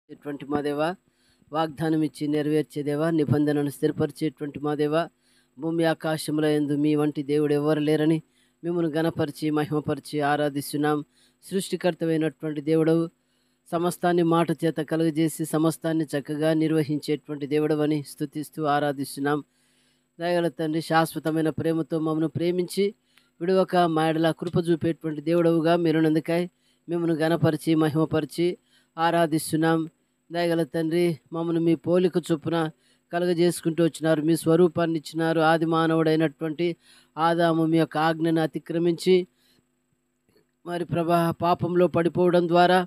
ఇటువంటి మా దేవా, వాగ్దానం ఇచ్చి నెరవేర్చేదేవా, నిబంధనను స్థిరపరిచేటువంటి మా దేవా, భూమి ఆకాశముల యందు మీ వంటి దేవుడు ఎవరు లేరని మిమ్మల్ని గణపరిచి మహిమపరిచి ఆరాధిస్తున్నాం. సృష్టికర్తమైనటువంటి దేవుడవు, సమస్తాన్ని మాట చేత కలుగజేసి సమస్తాన్ని చక్కగా నిర్వహించేటువంటి దేవుడవని స్తుతిస్తూ ఆరాధిస్తున్నాం. దయగల తండ్రి, శాశ్వతమైన ప్రేమతో మమ్మల్ని ప్రేమించి విడువక మాయడలా కృప చూపేటువంటి దేవుడవుగా మీరున్నందుకై మిమ్మల్ని గణపరిచి మహిమపరిచి ఆరాధిస్తున్నాం. దయగల తండ్రి, మమ్మల్ని మీ పోలిక చొప్పున కలుగజేసుకుంటూ వచ్చినారు. మీ స్వరూపాన్ని ఇచ్చినారు. ఆది మానవుడైనటువంటి ఆదాము మీ యొక్క ఆజ్ఞను అతిక్రమించి మరి పాపంలో పడిపోవడం ద్వారా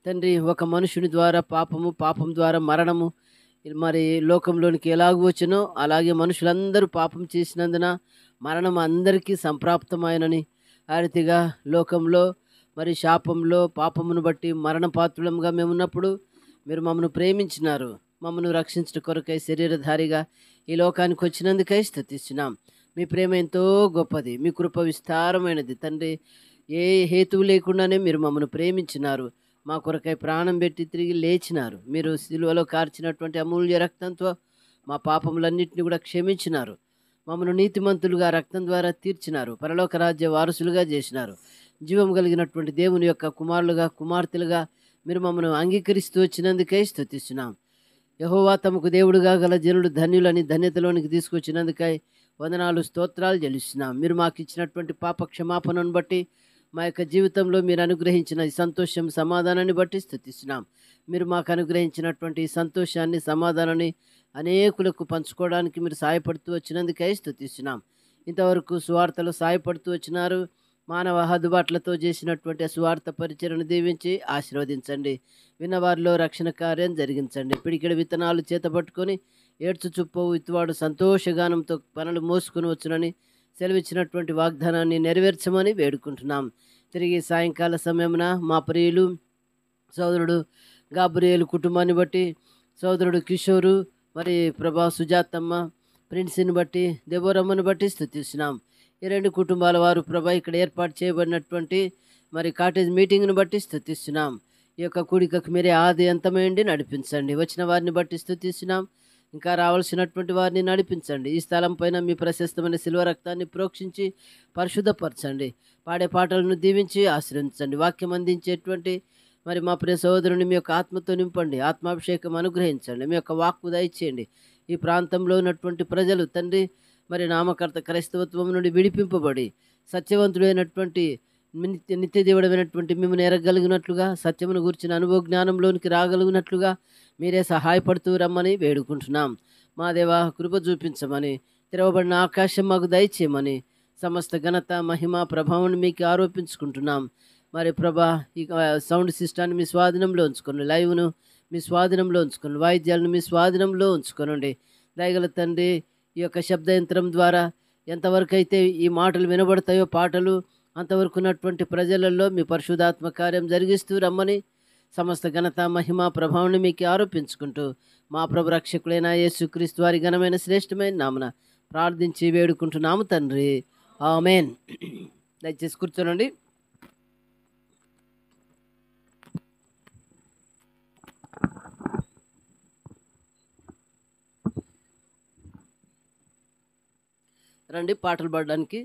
తండ్రి, ఒక మనుషుని ద్వారా పాపం ద్వారా మరణము మరి లోకంలోనికి ఎలాగూ వచ్చనో అలాగే మనుషులందరూ పాపం చేసినందున మరణం అందరికీ సంప్రాప్తమైనని ఆ రీతిగా లోకంలో మరి శాపంలో పాపమును బట్టి మరణపాత్రులంగా మేము ఉన్నప్పుడు మీరు మమ్మల్ని ప్రేమించినారు. మమ్మల్ని రక్షించడం కొరకై శరీరధారిగా ఈ లోకానికి వచ్చినందుకై స్తుతిస్తున్నాం. మీ ప్రేమ ఎంతో గొప్పది, మీ కృప విస్తారమైనది తండ్రి. ఏ హేతువు లేకుండానే మీరు మమ్మల్ని ప్రేమించినారు. మా కొరకై ప్రాణం పెట్టి తిరిగి లేచినారు. మీరు సిలువలో కార్చినటువంటి అమూల్య రక్తంతో మా పాపములన్నింటినీ కూడా క్షమించినారు. మమ్మల్ని నీతిమంతులుగా రక్తం ద్వారా తీర్చినారు. పరలోక రాజ్య వారసులుగా చేసినారు. జీవం కలిగినటువంటి దేవుని యొక్క కుమారులుగా కుమార్తెలుగా మీరు మమ్మల్ని అంగీకరిస్తూ వచ్చినందుకై స్తుతిస్తున్నాం. యెహోవా తమకు దేవుడుగా గల జనులు ధన్యులని ధన్యతలోనికి తీసుకొచ్చినందుకై వందనాలు, స్తోత్రాలు చెల్లిస్తున్నాం. మీరు మాకు ఇచ్చినటువంటి పాప క్షమాపణను బట్టి మా యొక్క జీవితంలో మీరు అనుగ్రహించిన ఈ సంతోషం సమాధానాన్ని బట్టి స్తుతిస్తున్నాం. మీరు మాకు అనుగ్రహించినటువంటి ఈ సంతోషాన్ని సమాధానాన్ని అనేకులకు పంచుకోవడానికి మీరు సహాయపడుతూ వచ్చినందుకై స్తుతిస్తున్నాం. ఇంతవరకు సువార్తలు సహాయపడుతూ వచ్చినారు. మానవ హద్దుబాట్లతో చేసినటువంటి సువార్త పరిచయను దీవించి ఆశీర్వదించండి. విన్నవారిలో రక్షణ కార్యం జరిగించండి. పిడికిడి విత్తనాలు చేతపట్టుకొని ఏడ్చు చుప్పవు విత్తువాడు సంతోషగానంతో పనులు మోసుకొని వచ్చునని సెలవిచ్చినటువంటి వాగ్దానాన్ని నెరవేర్చమని వేడుకుంటున్నాం. తిరిగి సాయంకాల సమయమున మా ప్రియులు సోదరుడు గాబ్రియేలు కుటుంబాన్ని బట్టి, సోదరుడు కిషోరు, మరి ప్రభా సుజాతమ్మ ప్రిన్స్ని బట్టి, దెబోరమ్మను బట్టి స్తుతిస్తున్నాం. ఈ రెండు కుటుంబాల వారు ప్రభా ఇక్కడ ఏర్పాటు చేయబడినటువంటి మరి కాటేజ్ మీటింగ్ను బట్టి స్తుతిస్తున్నాం. ఈ యొక్క కూడికకు మీరే ఆది అంతమేండి నడిపించండి. వచ్చిన వారిని బట్టి స్తుతిస్తున్నాం. ఇంకా రావాల్సినటువంటి వారిని నడిపించండి. ఈ స్థలం పైన మీ ప్రశస్తమైన శిల్వ రక్తాన్ని ప్రోక్షించి పరిశుద్ధపరచండి. పాడే పాటలను దీవించి ఆశ్రయించండి. వాక్యం అందించేటువంటి మరి మా ప్రియ సహోదరుని మీ యొక్క ఆత్మతో నింపండి. ఆత్మాభిషేకం అనుగ్రహించండి. మీ యొక్క వాక్కు దయచేయండి. ఈ ప్రాంతంలో ఉన్నటువంటి ప్రజలు తండ్రి మరి నామకర్త క్రైస్తవత్వం నుండి విడిపింపబడి సత్యవంతుడైనటువంటి నిత్య దేవుడమైనటువంటి మిమ్మల్ని ఎరగలిగినట్లుగా, సత్యమును గురించిన అనుభవ జ్ఞానంలోనికి రాగలిగినట్లుగా మీరే సహాయపడుతూ రమ్మని వేడుకుంటున్నాం. మా దేవా, కృప చూపించమని, తెరవబడిన ఆకాశం మాకు దయచేయమని, సమస్త ఘనత మహిమ ప్రభావాన్ని మీకు ఆరోపించుకుంటున్నాం. మరి ప్రభా, ఈ సౌండ్ సిస్టాన్ని మీ స్వాధీనంలో ఉంచుకోండి. లైవ్ను మీ స్వాధీనంలో ఉంచుకోండి. వాయిద్యాలను మీ స్వాధీనంలో ఉంచుకోనండి. దయగల తండ్రి, ఈ యొక్క శబ్ద యంత్రం ద్వారా ఎంతవరకు అయితే ఈ మాటలు వినబడతాయో పాటలు, అంతవరకు ఉన్నటువంటి ప్రజలలో మీ పరిశుధాత్మ కార్యం జరిగిస్తూ రమ్మని సమస్త ఘనత మహిమ ప్రభావాన్ని మీకు ఆరోపించుకుంటూ మా ప్రభు రక్షకుడైన యేసుక్రీస్తు వారి ఘనమైన శ్రేష్టమైన నామన ప్రార్థించి వేడుకుంటున్నాము తండ్రి, ఆమేన్. దయచేసి కూర్చోనండి. రండి పాటలు పాడడానికి.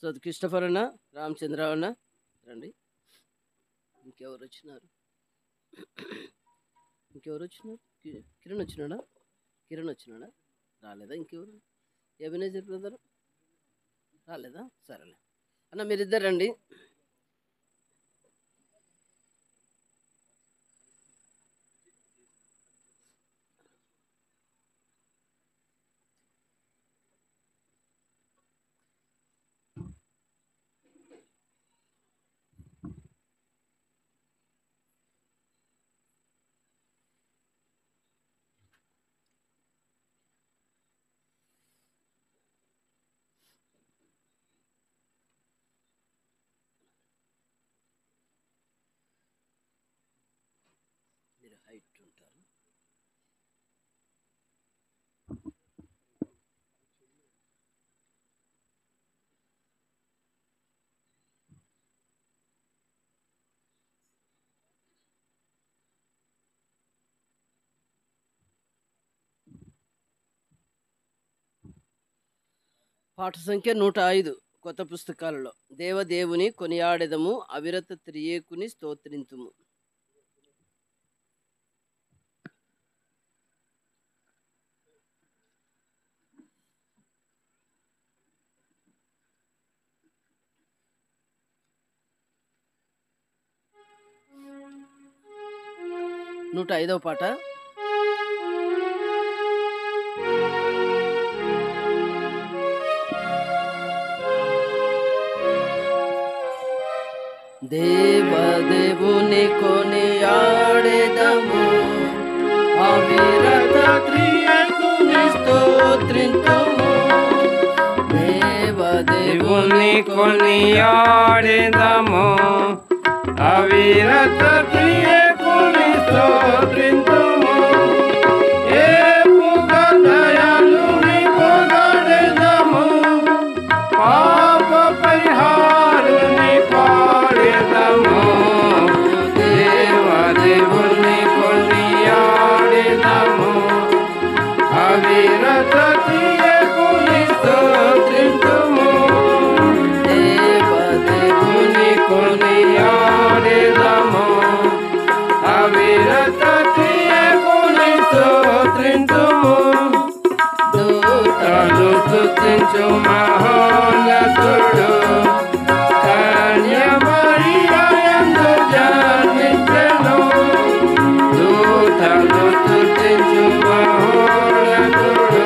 సో క్రిస్టఫర్ అన్న, రామచంద్రరావు అన్న రండి. ఇంకెవరు వచ్చినారు? కిరణ్ వచ్చినాడా? రాలేదా? ఇంకెవరు? ఎబినేజర్ బ్రదర్ రాలేదా? సరేలే అన్న, మీరిద్దరు రండి. మీరు హైట్ ఉంటారు. పాఠ సంఖ్య 105 కొత్త పుస్తకాలలో. దేవదేవుని కొనియాడెదము, అవిరత త్రియేకుని స్తోత్రింతుము. నూట 5వ పాట. దేవదేవుని కొనియాడెదము, అవిరత త్రియేకుని స్తోత్రింతుము. దేవుని కొనియాడెదము, అవిరత త్రియేకుని స్తోత్రింతుము. ఏపుగ దయాళుని పొగడెదము, పాప పరిహారుని పాడెదము. దేవదేవుని కొనియాడెదము, అవిరత త్రియేకుని స్తోత్రింతుము. దేవదేవుని కొనియాడెదము, అవిరత త్రియేకుని స్తోత్రింతుము. దూతలు స్తుతించు మహోన్నతుడు, కన్య మరియ యందు జన్మించెను. దూతలు స్తుతించు మహోన్నతుడు,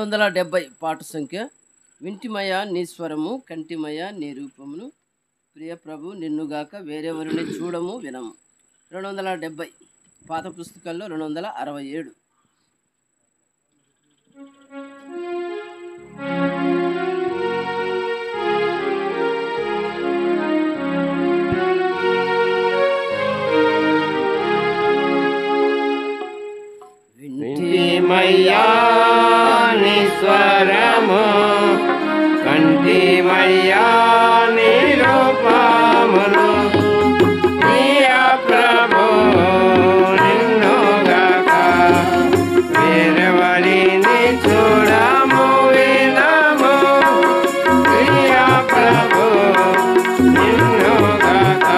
270 పాట సంఖ్య. వింటిమయ నీ స్వరము, కంటిమయ నీ రూపమును, ప్రియ ప్రభు నిన్నుగాక వేరెవరిని చూడము వినము. 270 పాత పుస్తకాల్లో 267. వింటిమయ్యా నీ స్వరము, కంటిమయ్యా నీ రూపమును, ప్రియ ప్రభు నిన్నుగాక వేరెవరిని చూడము వినము. ప్రియ ప్రభు నిన్నుగాక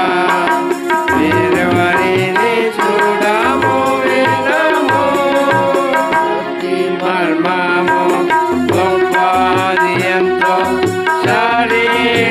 వేరెవరిని చూడము వినము. మర్మము గొప్పది ఎంతో శరీర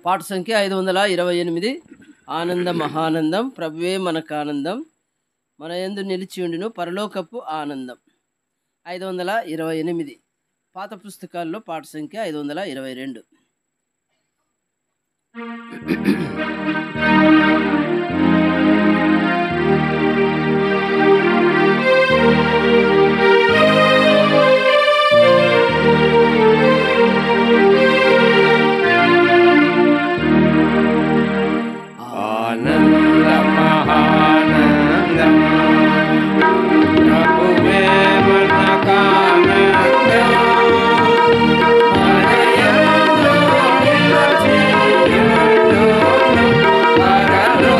పాట సంఖ్య 528. ఆనందం మహానందం ప్రభువే మనకు ఆనందం మన యందు నిలిచి ఉండును పరలోకపు ఆనందం. 528 పాత పుస్తకాల్లో పాట సంఖ్య 522. ఆనందం మహానందం ప్రభువే మనకు ఆనందం మనయందు నిలిచి ఉండును పరలోకపు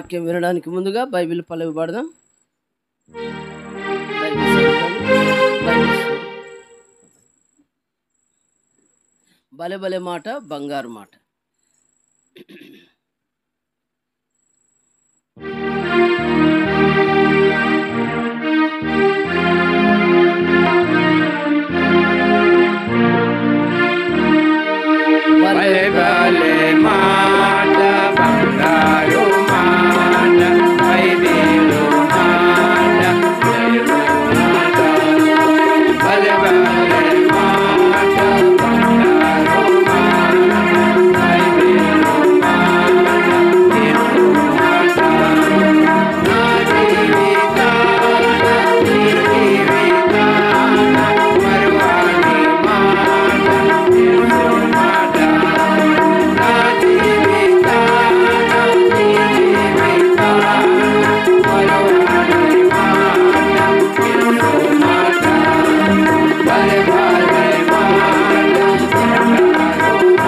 వాక్యం వినడానికి ముందుగా బైబిల్ పలవి పడదాం. బైబిల్ చదువుదాం. బైబిల్ భలే భలే మాట బంగారు మాట. భలే భలే మాట బంగారు మాట బైబిలు మాట మాట. భలే భలే మాట బంగారు మాట బైబిలు మాట యేసు మాట. నా జీవితాన నీ జీవితాన మరువని మాట యేసు మాట. నా జీవితాన నీ జీవితాన మరువని మాట యేసు మాట. భలే భలే మాట బంగారు మాట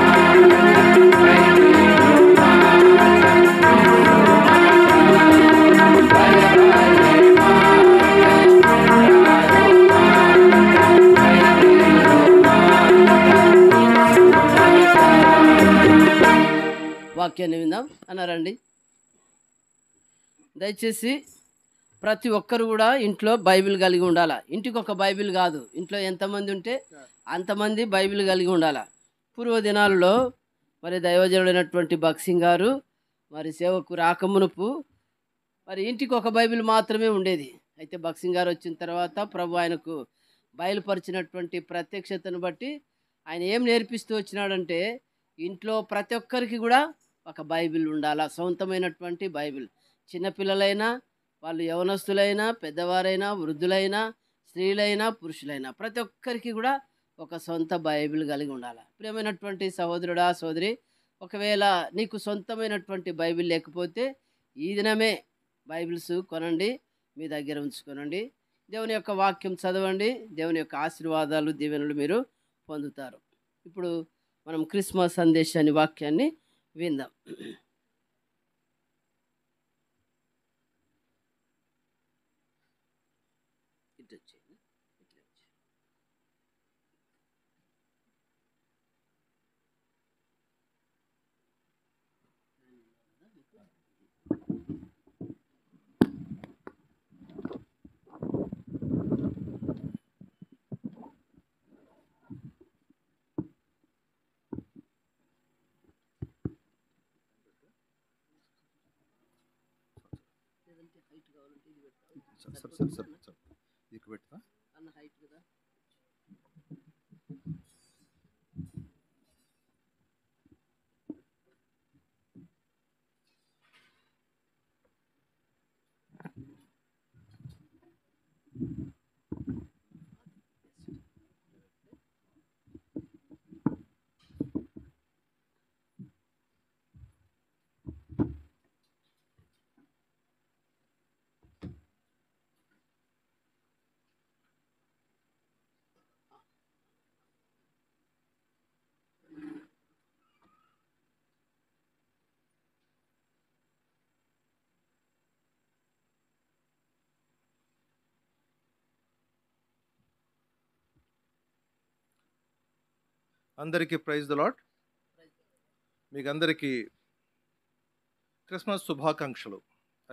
బైబిలు మాట యేసు మాట. భలే భలే మాట బంగారు మాట బైబిలు మాట. వాక్యాన్ని విందాం అన్నారండి. దయచేసి ప్రతి ఒక్కరు కూడా ఇంట్లో బైబిల్ కలిగి ఉండాలా. ఇంటికి ఒక బైబిల్ కాదు, ఇంట్లో ఎంతమంది ఉంటే అంతమంది బైబిల్ కలిగి ఉండాలా. పూర్వ దినాలలో మరి దైవజనుడైనటువంటి భక్సింగ్ గారు మరి సేవకు రాకమునుపు మరి ఇంటికి ఒక బైబిల్ మాత్రమే ఉండేది. అయితే భక్సింగ్ గారు వచ్చిన తర్వాత ప్రభు ఆయనకు బయలుపరిచినటువంటి ప్రత్యక్షతను బట్టి ఆయన ఏం నేర్పిస్తూ వచ్చినాడంటే ఇంట్లో ప్రతి ఒక్కరికి కూడా ఒక బైబిల్ ఉండాలా, సొంతమైనటువంటి బైబిల్. చిన్నపిల్లలైనా, వాళ్ళు యవనస్తులైనా, పెద్దవారైనా, వృద్ధులైనా, స్త్రీలైనా, పురుషులైనా ప్రతి ఒక్కరికి కూడా ఒక సొంత బైబిల్ కలిగి ఉండాలి. ప్రియమైనటువంటి సహోదరుడా సోదరి, ఒకవేళ నీకు సొంతమైనటువంటి బైబిల్ లేకపోతే ఈ దినమే బైబిల్స్ కొనండి, మీ దగ్గర ఉంచుకోనండి. దేవుని యొక్క వాక్యం చదవండి, దేవుని యొక్క ఆశీర్వాదాలు దీవెనలు మీరు పొందుతారు. ఇప్పుడు మనం క్రిస్మస్ సందేశాన్ని వాక్యాన్ని విందాం. సరే ఇక పెడతా. అన్న హైట్ కదా. అందరికీ ప్రైజ్ ద లార్డ్. మీకు అందరికీ క్రిస్మస్ శుభాకాంక్షలు.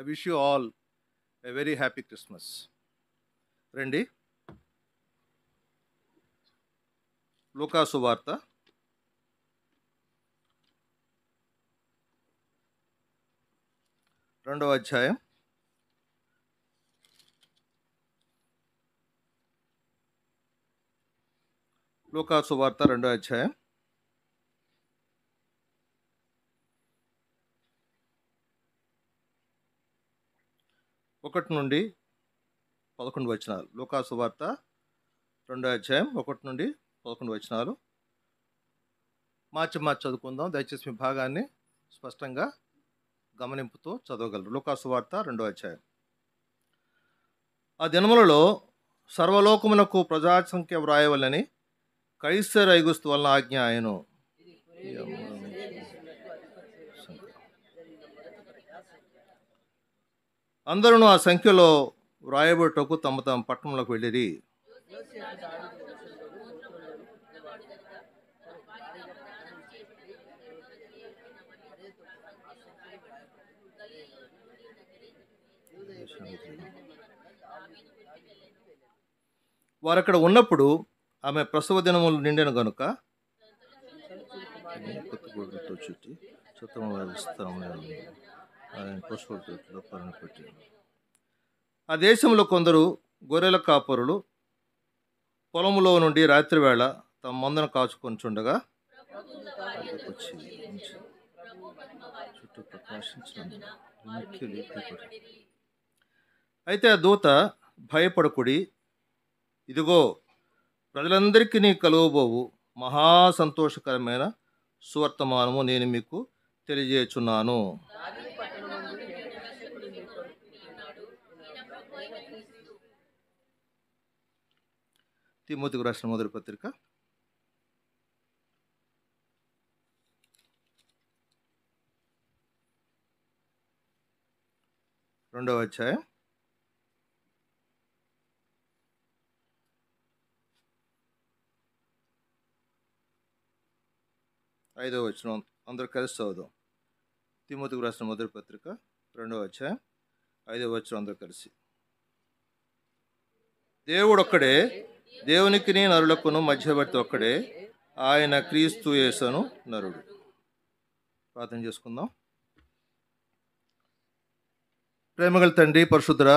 I wish you all a very happy Christmas. రండి, లూకా సువార్త 2వ అధ్యాయం 2వ అధ్యాయం 1 నుండి 11 వచనాలు. లూకా సువార్త 2వ అధ్యాయం 1 నుండి 11 వచనాలు. మార్చి చదువుకుందాం. దయచేసి మీ భాగాన్ని స్పష్టంగా గమనింపుతో చదవగలరు. లూకా సువార్త 2వ అధ్యాయం. ఆ దినములలో సర్వలోకమునకు ప్రజాసంఖ్య వ్రాయవలని కైసర్ ఐగుస్తు వలన ఆజ్ఞ ఆయను. అందరూ ఆ సంఖ్యలో వ్రాయబడుటకు తమ తమ పట్టణంలోకి వెళ్ళిరి. వారు అక్కడ ఉన్నప్పుడు ఆమె ప్రసవ దినములు నిండిన గనుక ఆ దేశంలో కొందరు గొర్రెల కాపరులు పొలములో నుండి రాత్రివేళ తమ మందను కాచుకొనిచుండగా అయితే ఆ దూత, భయపడకుడి, ఇదిగో ప్రజలందరికీ నీ కలుగబోవు మహా సంతోషకరమైన సువర్తమానము నేను మీకు తెలియజేయుచున్నాను. తిమోతికి రాసిన మొదటి పత్రిక 2వ అధ్యాయం 5వ వచనం. అందరూ కలిసి చదువుదాం. తిమోతికి రాసిన మొదటి పత్రిక 2వ అధ్యాయం 5వ వచనం. అందరూ కలిసి. దేవుడు ఒక్కడే, దేవునికిని నరులకును మధ్యవర్తి ఒక్కడే, ఆయన క్రీస్తు యేసును నరుడు. ప్రార్థన చేసుకుందాం. ప్రేమగల తండ్రి, పరిశుద్ధుడా,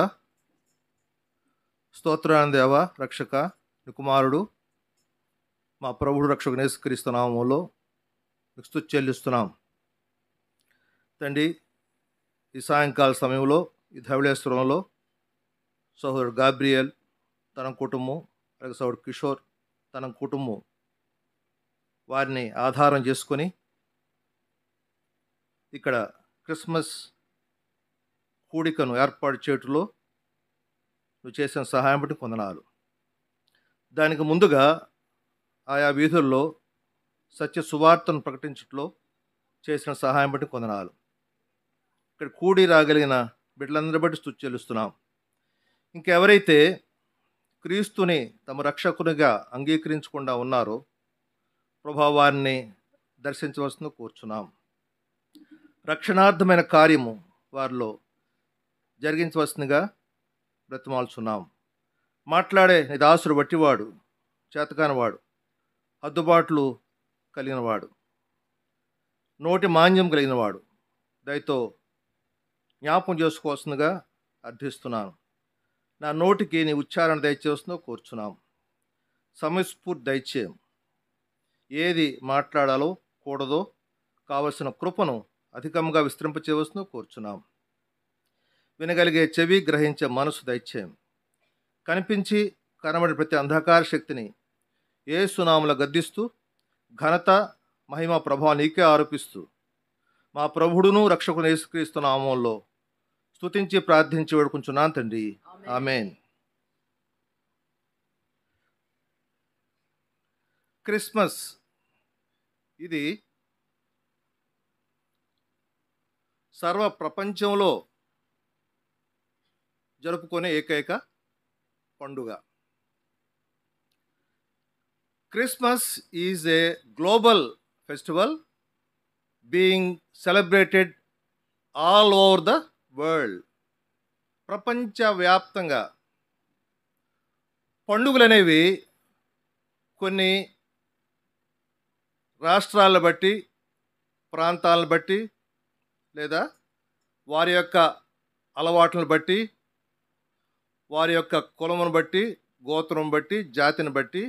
స్తోత్రాన్ని దేవ, రక్షక, నీ కుమారుడు మా ప్రభుడు రక్షకుని యేసుక్రీస్తు నామములో మీకు స్తుతి చెల్లిస్తున్నాం. తండ్రి, ఈ సాయంకాల సమయంలో ఈ ధవళేశ్వరంలో సహోదరుడు గాబ్రియల్ తన కుటుంబం, అలాగే సహోదరుడు కిషోర్ తన కుటుంబం, వారిని ఆధారం చేసుకొని ఇక్కడ క్రిస్మస్ కూడికను ఏర్పాటు చేయటంలో నువ్వు చేసిన సహాయం బట్టి కొందనాలు. దానికి ముందుగా ఆయా వీధుల్లో సత్య సువార్తను ప్రకటించట్లో చేసిన సహాయం బట్టి కొందనాలు. ఇక్కడ కూడి రాగలిగిన బిడ్డలందరి బట్టి స్తుతి చెల్లిస్తున్నాం. ఇంకెవరైతే క్రీస్తుని తమ రక్షకునిగా అంగీకరించకుండా ఉన్నారో ప్రభా, వారిని దర్శించవలసింది కూర్చున్నాం. రక్షణార్థమైన కార్యము వారిలో జరిగించవలసిందిగా బ్రతిమాల్చున్నాం. మాట్లాడే నీ దాసుడు బట్టివాడు, చేతకానివాడు, హద్దుబాట్లు కలిగినవాడు, నోటి మాంద్యం కలిగినవాడు, దయతో జ్ఞాపం చేసుకోవాల్సిందిగా అర్థిస్తున్నాను. నా నోటికి నీ ఉచ్చారణ దయచేస్తుందో కోరుచున్నాం. సమయస్ఫూర్తి దయచేయం. ఏది మాట్లాడాలో కూడదో కావలసిన కృపను అధికంగా విస్తరింపచేయవలసిందో కోరుచున్నాం. వినగలిగే చెవి, గ్రహించే మనసు దయచేయం. కనిపించి కనబడి ప్రతి అంధకార శక్తిని యేసు నామములో గద్దిస్తూ ఘనత, మహిమ, ప్రభావం నీకే ఆరోపిస్తూ మా ప్రభుడును రక్షకుని యేసుక్రీస్తు నామములో స్తుతించి ప్రార్థించి వేడుకుంటున్నాను తండ్రి. ఆమేన్. క్రిస్మస్ ఇది సర్వ ప్రపంచంలో జరుపుకునే ఏకైక పండుగ. Christmas is a global festival being celebrated all over the world. ప్రపంచవ్యాప్తంగా పండుగలు అనేవి కొన్ని రాష్ట్రాలను బట్టి, ప్రాంతాలను బట్టి, లేదా వారి యొక్క అలవాట్లను బట్టి, వారి యొక్క కులమును బట్టి, గోత్రం బట్టి, జాతిని బట్టి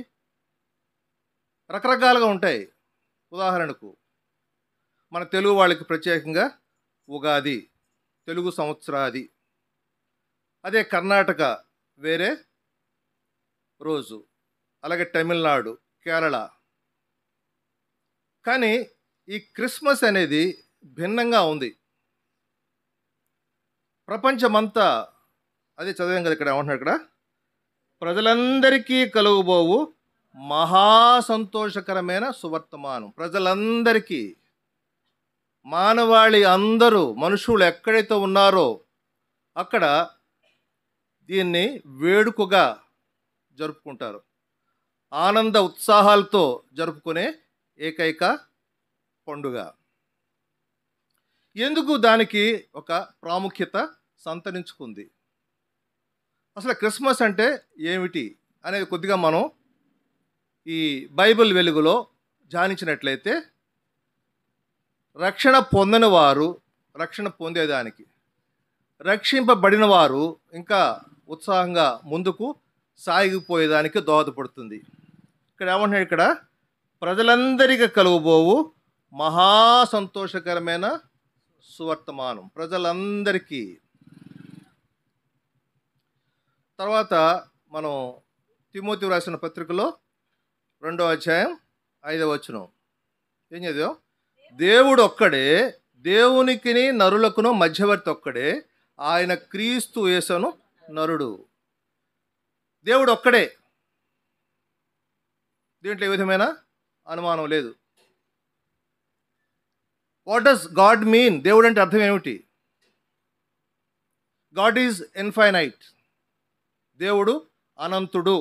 రకరకాలుగా ఉంటాయి. ఉదాహరణకు మన తెలుగు వాళ్ళకి ప్రత్యేకంగా ఉగాది, తెలుగు సంవత్సరాది. అదే కర్ణాటక వేరే రోజు, అలాగే తమిళనాడు, కేరళ. కానీ ఈ క్రిస్మస్ అనేది భిన్నంగా ఉంది. ప్రపంచమంతా అదే చదివాం కదా, ఇక్కడ ఏమంటున్నాడు, ఇక్కడ ప్రజలందరికీ కలుగుబోవు మహా సంతోషకరమైన సువర్తమానం. ప్రజలందరికీ, మానవాళి అందరూ, మనుషులు ఎక్కడైతే ఉన్నారో అక్కడ దీన్ని వేడుకగా జరుపుకుంటారు. ఆనంద ఉత్సాహాలతో జరుపుకునే ఏకైక పండుగ. ఎందుకు దానికి ఒక ప్రాముఖ్యత సంతరించుకుంది? అసలు క్రిస్మస్ అంటే ఏమిటి అనేది కొద్దిగా మనం ఈ బైబిల్ వెలుగులో ధ్యానించినట్లయితే, రక్షణ పొందని వారు రక్షణ పొందేదానికి, రక్షింపబడిన వారు ఇంకా ఉత్సాహంగా ముందుకు సాగిపోయేదానికి దోహదపడుతుంది. ఇక్కడ ఏమంటున్నాడు? ఇక్కడ ప్రజలందరికీ కలుగబోవు మహా సంతోషకరమైన సువర్తమానం, ప్రజలందరికీ. తర్వాత మనం తిమోతి రాసిన పత్రికలో 2వ అధ్యాయం 5వ వచనం ఏం చదివాం? దేవుడు ఒక్కడే, దేవునికిని నరులకును మధ్యవర్తి ఒక్కడే, ఆయన క్రీస్తు యేసును నరుడు. దేవుడు ఒక్కడే, దీంట్లో ఏ విధమైన అనుమానం లేదు. What does God mean? దేవుడు అంటే అర్థం ఏమిటి? గాడ్ ఈజ్ ఇన్ఫైనైట్, దేవుడు అనంతుడు,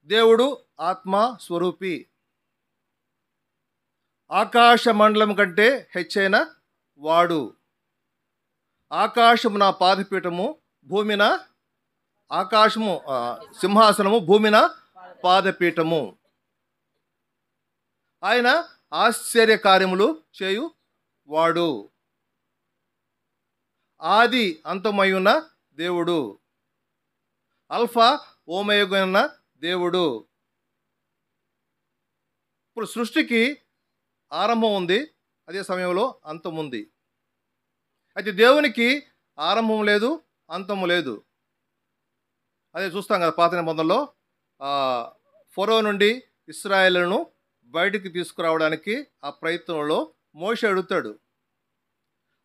దేవుడు ఆత్మ స్వరూపి, ఆకాశ మండలం కంటే హెచ్చైన వాడు. ఆకాశము నా పాదపీఠము, భూమిన ఆకాశము సింహాసనము, భూమిన పాదపీఠము. ఆయన ఆశ్చర్య కార్యములు చేయు వాడు, ఆది అంతమయ్యున్న దేవుడు, అల్ఫా ఓమేయున్న దేవుడు. ఇప్పుడు సృష్టికి ఆరంభం ఉంది, అదే సమయంలో అంతం ఉంది. అయితే దేవునికి ఆరంభం లేదు, అంతము లేదు. అదే చూస్తాం కదా పాత నిబంధనలో ఫరో నుండి ఇశ్రాయేలును బయటికి తీసుకురావడానికి ఆ ప్రయత్నంలో మోషే అడుగుతాడు.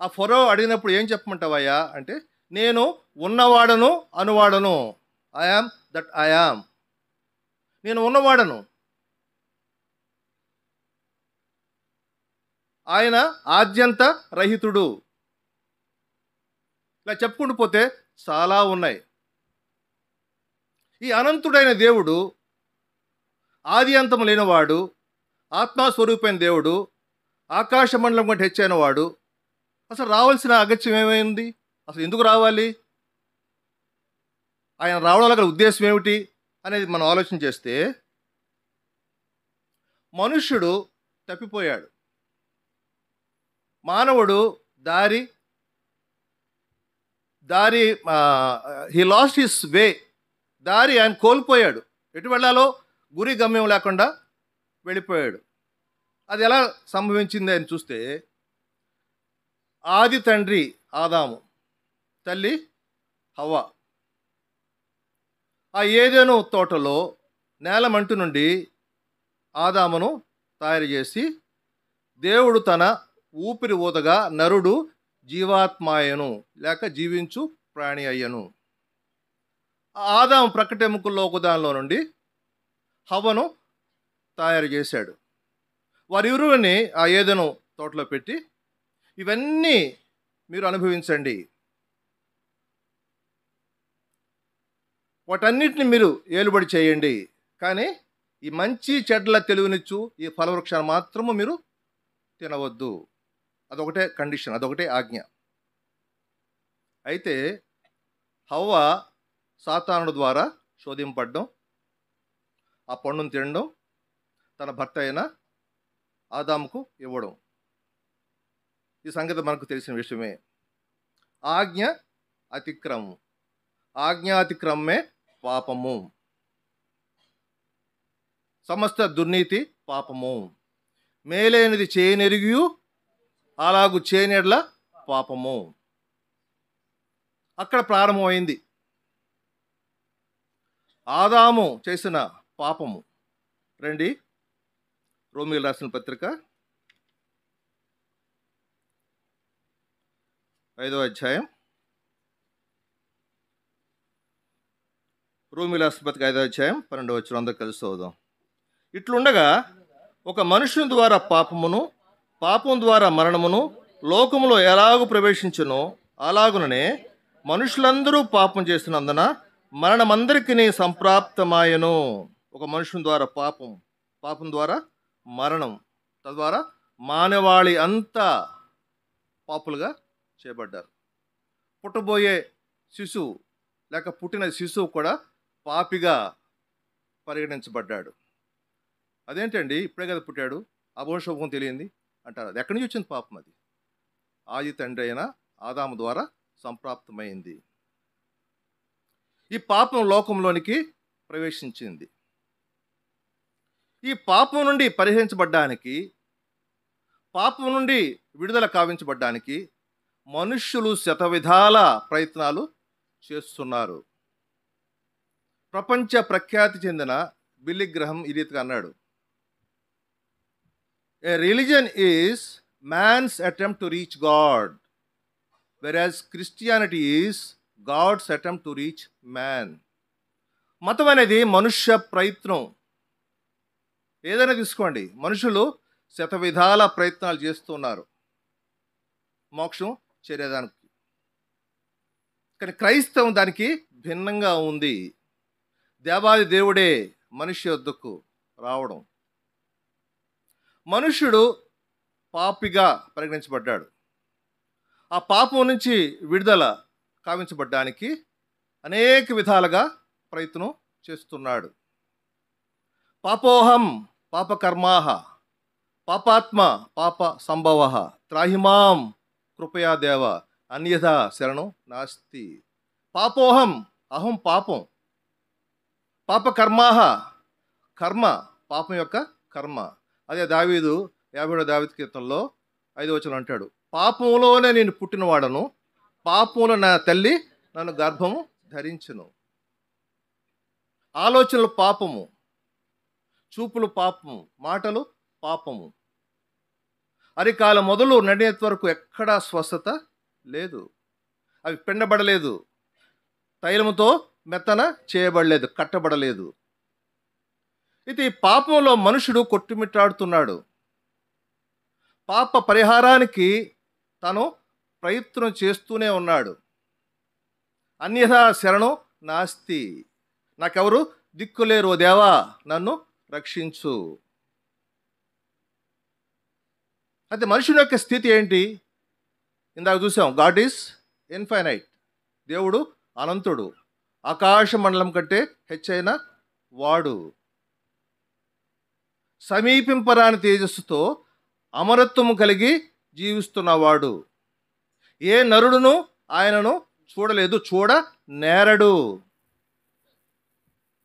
ఆ ఫరో అడిగినప్పుడు ఏం చెప్పమంటావయ్యా అంటే, నేను ఉన్నవాడను అనువాడను, I am that I am. నేను ఉన్నవాడను. ఆయన ఆద్యంత రహితుడు. ఇలా చెప్పుకుంటూ పోతే చాలా ఉన్నాయి. ఈ అనంతుడైన దేవుడు, ఆది అంతం లేనివాడు, ఆత్మస్వరూపైన దేవుడు, ఆకాశ మండలం కంటే హెచ్చైన వాడు. అసలు రావాల్సిన అగత్యం ఏమైంది? అసలు ఎందుకు రావాలి? ఆయన రావడం గల ఉద్దేశం ఏమిటి అనేది మనం ఆలోచన చేస్తే, మనుష్యుడు తప్పిపోయాడు. మానవుడు దారి హీ లాస్ట్ హిస్ వే, దారి ఆయన కోల్పోయాడు. ఎటు వెళ్ళాలో గురి గమ్యం లేకుండా వెళ్ళిపోయాడు. అది ఎలా సంభవించింది అని చూస్తే, ఆది తండ్రి ఆదాము, తల్లి హవ్వ, ఆ ఏదెను తోటలో నేలమంటు నుండి ఆదామును తయారు చేసి, దేవుడు తన ఊపిరి ఊదగా నరుడు జీవాత్మాయను, లేక జీవించు ప్రాణి అయ్యను. ఆదాము ప్రకటెముకల్లో ఒకదానిలో నుండి హవ్వను తయారు చేశాడు. వారిరువుని ఆ ఏదెను తోటలో పెట్టి, ఇవన్నీ మీరు అనుభవించండి, వాటన్నిటిని మీరు ఏలుబడి చేయండి, కానీ ఈ మంచి చెడ్ల తెలివినిచ్చు ఈ ఫలవృక్షాన్ని మాత్రము మీరు తినవద్దు. అదొకటే కండిషన్, అదొకటే ఆజ్ఞ. అయితే హవ్వ సాతానుడి ద్వారా శోధింపడ్డం, ఆ పండును తినడం, తన భర్త అయిన ఆదాముకు ఇవ్వడం, ఈ సంగతి మనకు తెలిసిన విషయమే. ఆజ్ఞ అతిక్రమం, ఆజ్ఞాతిక్రమమే పాపము, సమస్త దుర్నీతి పాపము. మేలైనది చేయనెరిగి అలాగు చేయనెడ్ల పాపము. అక్కడ ప్రారంభమైంది ఆదాము చేసిన పాపము. రండి, రోమీయులకు రాసిన పత్రిక 5వ అధ్యాయం, రోమీయులకు రాసిన పత్రిక 5వ అధ్యాయం 12వ వచనం అందరూ కలిసి చదువుదాం. ఇట్లుండగా ఒక మనుషుని ద్వారా పాపమును, పాపం ద్వారా మరణమును లోకములో ఎలాగూ ప్రవేశించునో అలాగుననే మనుషులందరూ పాపం చేసినందున మరణమందరికీ సంప్రాప్తమాయను. ఒక మనుషుని ద్వారా పాపం ద్వారా మరణం, తద్వారా మానవాళి అంతా పాపులుగా చేయబడ్డారు. పుట్టబోయే శిశువు లేక పుట్టిన శిశువు కూడా పాపిగా పరిగణించబడ్డాడు. అదేంటండి, ఇప్పుడే కదా పుట్టాడు, అభోషోభం తెలియంది అంటారు. అది ఎక్కడి నుంచి వచ్చింది పాపం? అది ఆది తండ్రి అయిన ఆదాము ద్వారా సంప్రాప్తమైంది. ఈ పాపం లోకంలోనికి ప్రవేశించింది. ఈ పాపం నుండి పరిహరించబడ్డానికి, పాపం నుండి విడుదల కావించబడ్డానికి మనుష్యులు శతవిధాల ప్రయత్నాలు చేస్తున్నారు. ప్రపంచ ప్రఖ్యాతి చెందిన బిల్లీ గ్రహం ఈ రీతిగా అన్నాడు: a religion is man's attempt to reach God, whereas Christianity is God's attempt to reach man. మతం అనేది మనుష్య ప్రయత్నం. ఏదైనా తీసుకోండి, మనుషులు శతవిధాల ప్రయత్నాలు చేస్తున్నారు మోక్షం చేరేదానికి. కానీ క్రైస్తవం దానికి భిన్నంగా ఉంది. దేవాది దేవుడే మనిషి వద్దకు రావడం. మనుష్యుడు పాపిగా పరిగణించబడ్డాడు. ఆ పాపం నుంచి విడుదల కావించబడ్డానికి అనేక విధాలుగా ప్రయత్నం చేస్తున్నాడు. పాపోహం పాపకర్మాహ పాపాత్మ పాప సంభవ త్రాహిమాం కృపయా దేవ అన్యథా శరణం నాస్తి. పాపోహం, అహం పాపం, పాపకర్మాహ కర్మ, పాపం యొక్క కర్మ. అదే దావీదు 50వ దావీదు కీర్తనలో 5వ వచనం అంటాడు: పాపంలోనే నేను పుట్టినవాడను, పాపంలో నా తల్లి నన్ను గర్భము ధరించును. ఆలోచనలు పాపము, చూపులు పాపము, మాటలు పాపము. అరికాల మొదలు నడినేటి వరకు ఎక్కడా స్వస్థత లేదు. అవి పిండబడలేదు, తైలముతో మెత్తన చేయబడలేదు, కట్టబడలేదు. ఇది పాపంలో మనుషుడు కొట్టుమిట్టాడుతున్నాడు. పాప పరిహారానికి తను ప్రయత్నం చేస్తూనే ఉన్నాడు. అన్యథా శరణం నాస్తి, నాకెవరు దిక్కులేరు, ఓ దేవా నన్ను రక్షించు. అయితే మనుషుని యొక్క స్థితి ఏంటి? ఇందాక చూసాం, గాడ్ ఈజ్ ఇన్ఫైనైట్, దేవుడు అనంతుడు, ఆకాశ మండలం కంటే హెచ్చైన వాడు, సమీపింపరాని తేజస్సుతో అమరత్వము కలిగి జీవిస్తున్నవాడు. ఏ నరుడును ఆయనను చూడలేదు, చూడ నేరడు.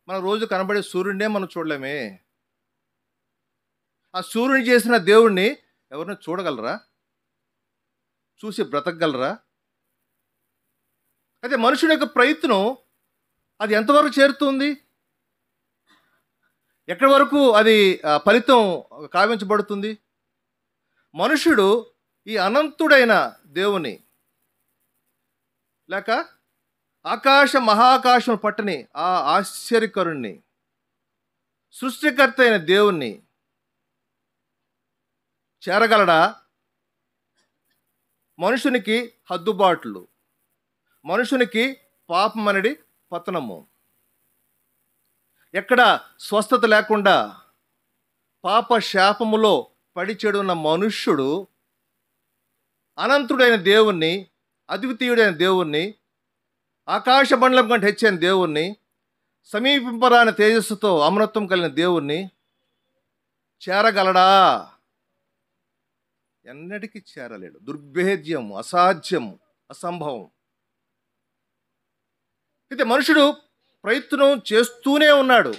మన రోజు కనబడే సూర్యుడినే మనం చూడలేమే. ఆ సూర్యుని చేసిన దేవుణ్ణి ఎవరిని చూడగలరా? చూసి బ్రతకగలరా? అయితే మనుషుని యొక్క ప్రయత్నం అది ఎంతవరకు చేరుతుంది? ఎక్కడి వరకు అది ఫలితం కావించబడుతుంది? మనుషుడు ఈ అనంతుడైన దేవుని లేక మహాకాశం పట్టని ఆ ఆశ్చర్యకరుణ్ణి, సృష్టికర్త అయిన దేవుణ్ణి చేరగలడా? మనుషునికి హద్దుబాట్లు, మనుషునికి పాపం అనేది పతనము. ఎక్కడ స్వస్థత లేకుండా పాప శాపములో పడి చెడున్న మనుష్యుడు అనంతుడైన దేవుణ్ణి, అద్వితీయుడైన దేవుణ్ణి, ఆకాశ మండలం కంటే హెచ్చైన దేవుణ్ణి, సమీపింపరాని తేజస్సుతో అమరత్వం కలిగిన దేవుణ్ణి చేరగలడా? ఎన్నటికీ చేరలేడు. దుర్భేద్యం, అసాధ్యం, అసంభవం. అయితే మనుషుడు ప్రయత్నం చేస్తూనే ఉన్నాడు.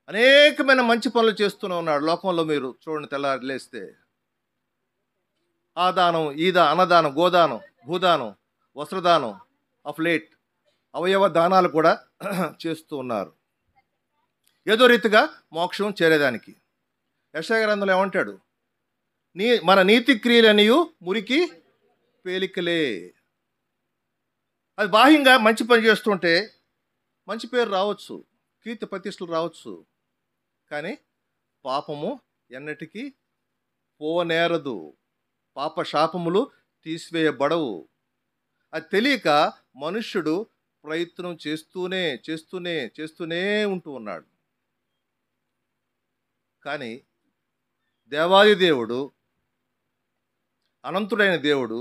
అనేకమైన మంచి పనులు చేస్తూనే ఉన్నాడు. లోకంలో మీరు చూడండి, తెల్లారి లేస్తే ఆ దానం, ఈ అన్నదానం, గోదానం, భూదానం, వస్త్రదానం, ఆఫ్ లేట్ అవయవ దానాలు కూడా చేస్తూ ఉన్నారు, ఏదో రీతిగా మోక్షం చేరేదానికి. యెషయా గ్రంథంలో ఏమంటాడు? మన నీతి క్రియలనియు మురికి పేలికలే. అది బాహ్యంగా మంచి పని చేస్తుంటే మంచి పేరు రావచ్చు, కీర్తి ప్రతిష్టలు రావచ్చు, కానీ పాపము ఎన్నటికీ పోనేరదు. పాప శాపములు తీసివేయబడవు. అది తెలియక మనుష్యుడు ప్రయత్నం చేస్తూనే ఉంటూ ఉన్నాడు. కానీ దేవాది దేవుడు, అనంతుడైన దేవుడు,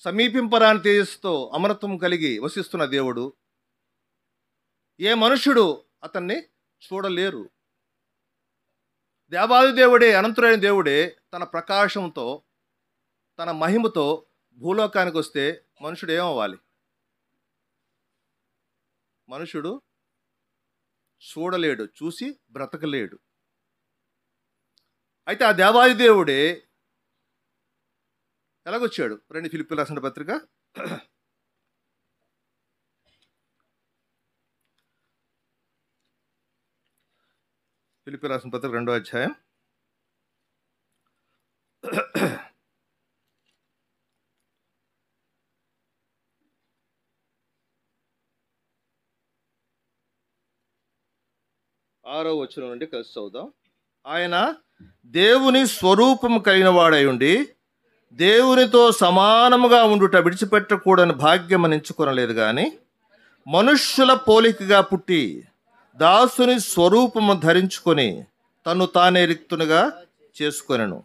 సమీపింపరాని తేజస్సుతో అమరత్వం కలిగి వసిస్తున్న దేవుడు, ఏ మనుష్యుడు అతన్ని చూడలేరు. దేవాది దేవుడే, అనంతుడైన దేవుడే తన ప్రకాశంతో, తన మహిమతో భూలోకానికి వస్తే మనుషుడు ఏమవ్వాలి? మనుషుడు చూడలేడు, చూసి బ్రతకలేడు. అయితే ఆ దేవాది దేవుడే ఎలాగొచ్చాడు? రండి, ఫిలిప్పీయులకు రాసిన పత్రిక 2వ అధ్యాయం 6వ వచనం నుండి కలిసి చదువుదాం. ఆయన దేవుని స్వరూపము కలిగిన వాడై ఉండి దేవునితో సమానముగా ఉండుట విడిచిపెట్టకూడని భాగ్యం ఎంచుకొనలేదు, కానీ మనుష్యుల పోలికగా పుట్టి దాసుని స్వరూపము ధరించుకొని తను తానే రిక్తునిగా చేసుకొనెను.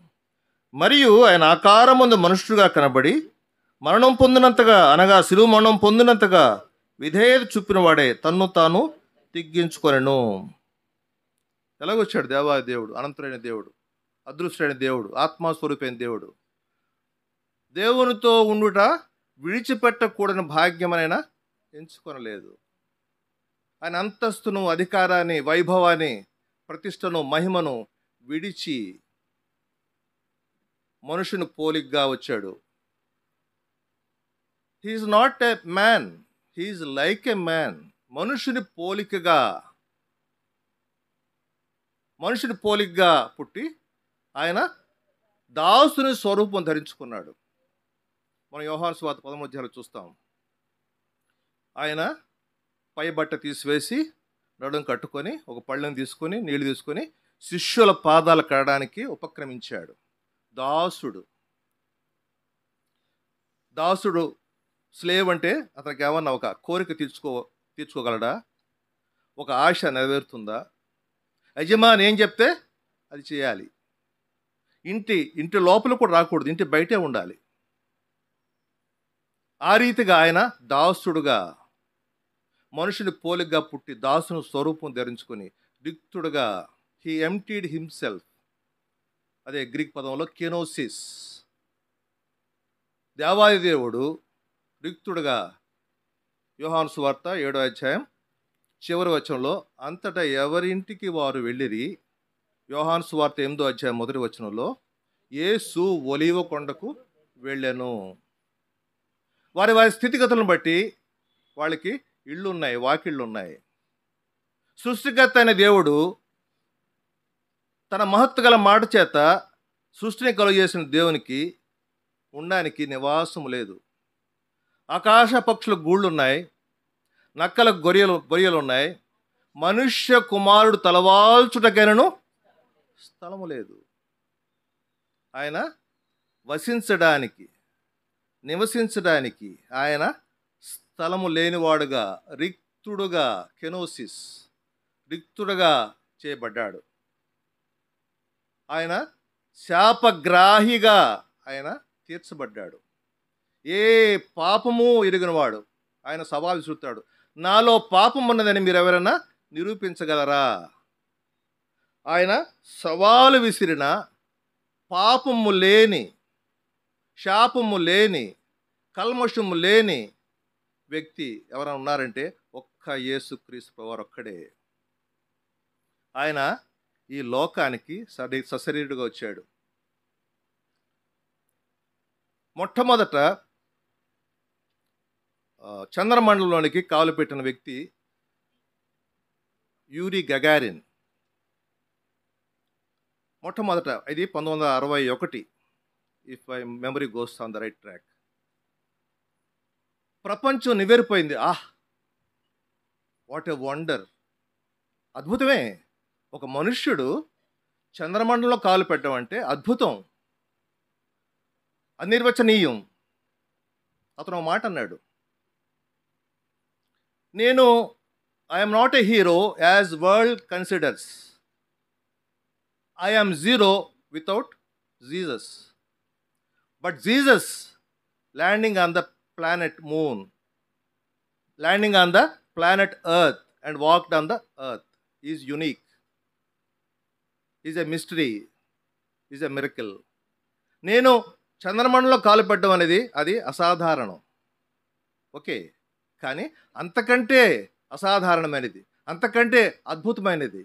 మరియు ఆయన ఆకారమందు మనుష్యుడుగా కనబడి మరణం పొందినంతగా, అనగా శిలువ మరణం పొందినంతగా విధేయత చూపిన వాడే తన్ను తాను తిగ్గించుకొనెను. ఎలాగొచ్చాడు దేవాది దేవుడు? అనంతుడైన దేవుడు, అదృష్టమైన దేవుడు, ఆత్మస్వరూపైన దేవుడు. దేవునితో ఉండుట విడిచిపెట్టకూడని భాగ్యమైనా ఎంచుకొనలేదు. ఆయన అంతస్తును, అధికారాన్ని, వైభవాన్ని, ప్రతిష్టను, మహిమను విడిచి మనుషుని పోలికగా వచ్చాడు. He's not a man, he's like a man. మనుషుని పోలికగా పుట్టి ఆయన దాసుని స్వరూపం ధరించుకున్నాడు. మనం యోహాను సువార్త 13వ అధ్యాయంలో చూస్తాం. ఆయన పై బట్ట తీసివేసి నడుం కట్టుకొని ఒక పళ్ళెం తీసుకొని నీళ్లు తీసుకొని శిష్యుల పాదాలు కడడానికి ఉపక్రమించాడు. దాసుడు స్లేవ్ అంటే అతనికి ఏమన్నా ఒక కోరిక తీర్చుకోగలడా? ఒక ఆశ నెరవేరుతుందా? యజమాని ఏం చెప్తే అది చేయాలి. ఇంటి లోపల కూడా రాకూడదు, ఇంటి బయటే ఉండాలి. ఆ రీతిగా ఆయన దాసుడుగా, మనుషుని పోలికగా పుట్టి దాసుని స్వరూపం ధరించుకొని రిక్తుడుగా, హీ ఎంప్టీడ్ హిమ్సెల్ఫ్. అదే గ్రీక్ పదంలో కెనోసిస్. దేవాది దేవుడు రిక్తుడుగా, యోహాను సువార్త 7వ అధ్యాయం చివరి వచనంలో, అంతటా ఎవరింటికి వారు వెళ్ళిరి. యోహాను సువార్త 8వ అధ్యాయం మొదటి వచనంలో, యేసు ఒలీవ కొండకు వెళ్ళెను. వారి స్థితిగతులను బట్టి వాళ్ళకి ఇళ్ళు ఉన్నాయి, వాకిళ్ళు ఉన్నాయి. సృష్టికర్త అయిన దేవుడు తన మహత్తు గల మాట చేత సృష్టిని కలుగజేసిన దేవునికి ఉండడానికి నివాసం లేదు. ఆకాశ పక్షుల గూళ్ళున్నాయి, నక్కల గొరియలు ఉన్నాయి. మనుష్య కుమారుడు తలవాల్చుటకైనను స్థలము లేదు. ఆయన నివసించడానికి ఆయన స్థలము లేనివాడుగా, రిక్తుడుగా, కెనోసిస్, రిక్తుడుగా చేయబడ్డాడు. ఆయన శాపగ్రాహిగా ఆయన తీర్చబడ్డాడు. ఏ పాపము ఎరిగినవాడు ఆయన సవాలు విసురుతాడు. నాలో పాపం ఉన్నదని మీరు ఎవరైనా నిరూపించగలరా? ఆయన సవాలు విసిరిన పాపము లేని, శాపము లేని, కల్మషము లేని వ్యక్తి ఎవరైనా ఉన్నారంటే ఒక్క యేసుక్రీస్తు ప్రభువారు ఒక్కడే. ఆయన ఈ లోకానికి సశరీరుడుగా వచ్చాడు. మొట్టమొదట చంద్రమండలంలోనికి కాలు పెట్టిన వ్యక్తి యూరి గగారిన్. మొట్టమొదట ఇది 1961, if my memory goes on the right track. ప్రపంచం నివేరిపోయింది. What a wonder! అద్భుతమే. ఒక మనుష్యుడు చంద్రమండలంలో కాలు పెట్టడం అంటే అద్భుతం. అనిర్వచనీయం. అతను ఒక మాట అన్నాడు, నేను I'm not a hero as world considers, I am zero without Jesus, but Jesus landing on the planet moon, landing on the planet earth and walked on the earth is unique, is a mystery, is a miracle. నేను చంద్రమండలంలో కాలు పెట్టడం అనేది అది అసాధారణం, okay, కానీ అంతకంటే అసాధారణమైనది, అంతకంటే అద్భుతమైనది,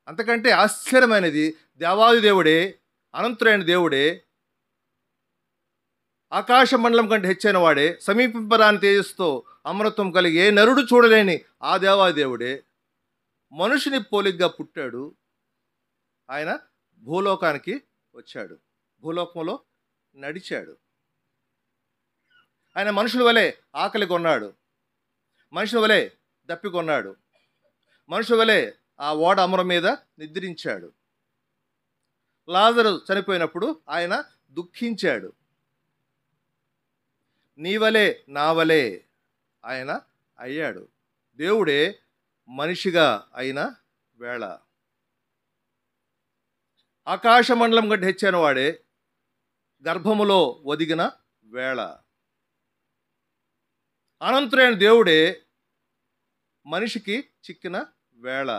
అంతకంటే ఆశ్చర్యమైనది దేవాది దేవుడే, అనంతుడైన దేవుడే, ఆకాశ మండలం కంటే హెచ్చైన వాడే, సమీపింపరాని తేజస్తో అమరత్వం కలిగి ఏ నరుడు చూడలేని ఆ దేవాది దేవుడే మనుషుని పోలిగ్గా పుట్టాడు. ఆయన భూలోకానికి వచ్చాడు, భూలోకంలో నడిచాడు. ఆయన మనుషుల వలె ఆకలి కొన్నాడు, మనుషుల వలె దప్పికొన్నాడు, మనుషుల వలె ఆ ఓడ అమరం మీద నిద్రించాడు. లాజరు చనిపోయినప్పుడు ఆయన దుఃఖించాడు. నీవలే నావలే ఆయన అయ్యాడు. దేవుడే మనిషిగా అయిన వేళ, ఆకాశ మండలం కంటే హెచ్చైన వాడే గర్భములో ఒదిగిన వేళ, అనంతుడైన దేవుడే మనిషికి చిక్కిన వేళ,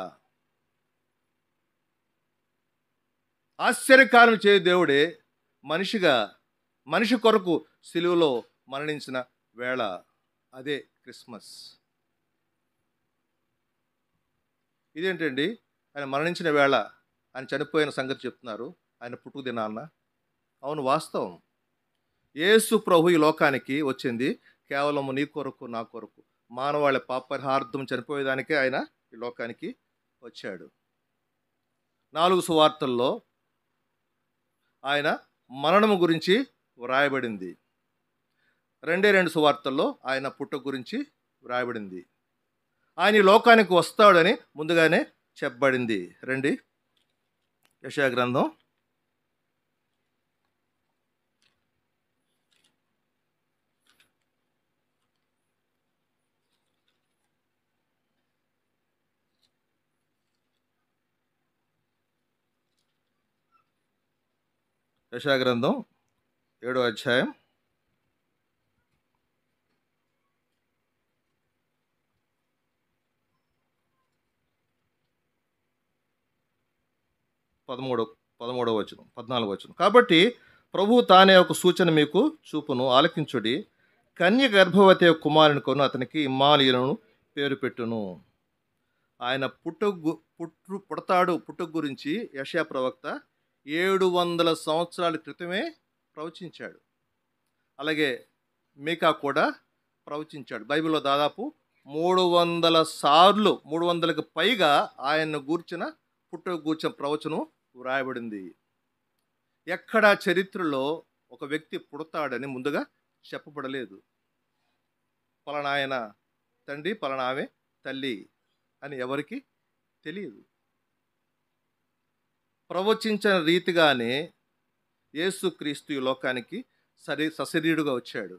ఆశ్చర్యకారం చేయు దేవుడే మనిషిగా మనిషి కొరకు సిలువలో మరణించిన వేళ. అదే క్రిస్మస్. ఇదేంటండి, ఆయన మరణించిన వేళ, ఆయన చనిపోయిన సంగతి చెప్తున్నారు, ఆయన పుట్టుక దినాన్న. అవును, వాస్తవం. యేసు ప్రభు ఈ లోకానికి వచ్చింది కేవలం నీ కొరకు నా కొరకు, మానవాళి పాపరిహార్థం చనిపోయేదానికే ఆయన ఈ లోకానికి వచ్చాడు. 4 సువార్తల్లో ఆయన మరణము గురించి వ్రాయబడింది, 2 సువార్తల్లో ఆయన పుట్టుక గురించి వ్రాయబడింది. ఆయన ఈ లోకానికి వస్తాడని ముందుగానే చెప్పబడింది. రండి, యెషయా గ్రంథం 7వ అధ్యాయం 14వ వచనం. కాబట్టి ప్రభు తానే ఒక సూచన మీకు చూపును, ఆలకించుడి. కన్య గర్భవతి కుమారుని కొను, అతనికి ఇమ్మానుయేలును పేరు పెట్టును. ఆయన పుడతాడు గురించి యెషయా ప్రవక్త 700 సంవత్సరాల క్రితమే ప్రవచించాడు. అలాగే మీకా కూడా ప్రవచించాడు. బైబిల్లో దాదాపు 300 సార్లు, 300కి పైగా ఆయన్ను గూర్చిన పుట్టుక గూర్చిన ప్రవచనం వ్రాయబడింది. ఎక్కడా చరిత్రలో ఒక వ్యక్తి పుడతాడని ముందుగా చెప్పబడలేదు. పలానా ఆయన తండ్రి, పలానా ఆమె తల్లి అని ఎవరికి తెలియదు. ప్రవచించిన రీతిగానే యేసుక్రీస్తు ఈ లోకానికి సశరీరుగా వచ్చాడు.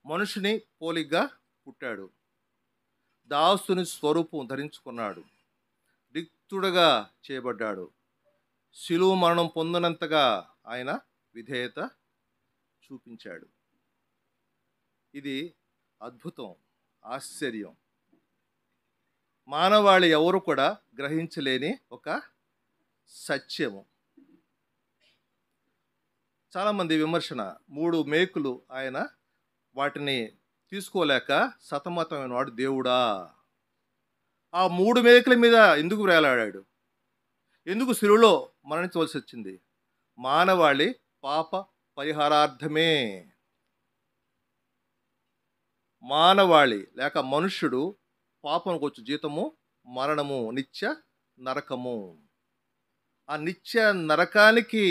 మనుషుని పోలిగ్గా పుట్టాడు, దాసుని స్వరూపం ధరించుకున్నాడు, రిక్తుడుగా చేయబడ్డాడు, శిలువ మరణం పొందినంతగా ఆయన విధేయత చూపించాడు. ఇది అద్భుతం, ఆశ్చర్యం. మానవాళి ఎవరు కూడా గ్రహించలేని ఒక సత్యము. చాలామంది విమర్శన, 3 మేకులు ఆయన వాటిని తీసుకోలేక సతమతమైన వాడు దేవుడా. ఆ 3 మేకుల మీద ఎందుకు వేలాడాడు? ఎందుకు శిలువలో మరణించవలసి వచ్చింది? మానవాళి పాప పరిహారార్థమే. మానవాళి లేక మనుష్యుడు పాపంకు వచ్చు జీతము మరణము, నిత్య నరకము. ఆ నిత్య నరకానికి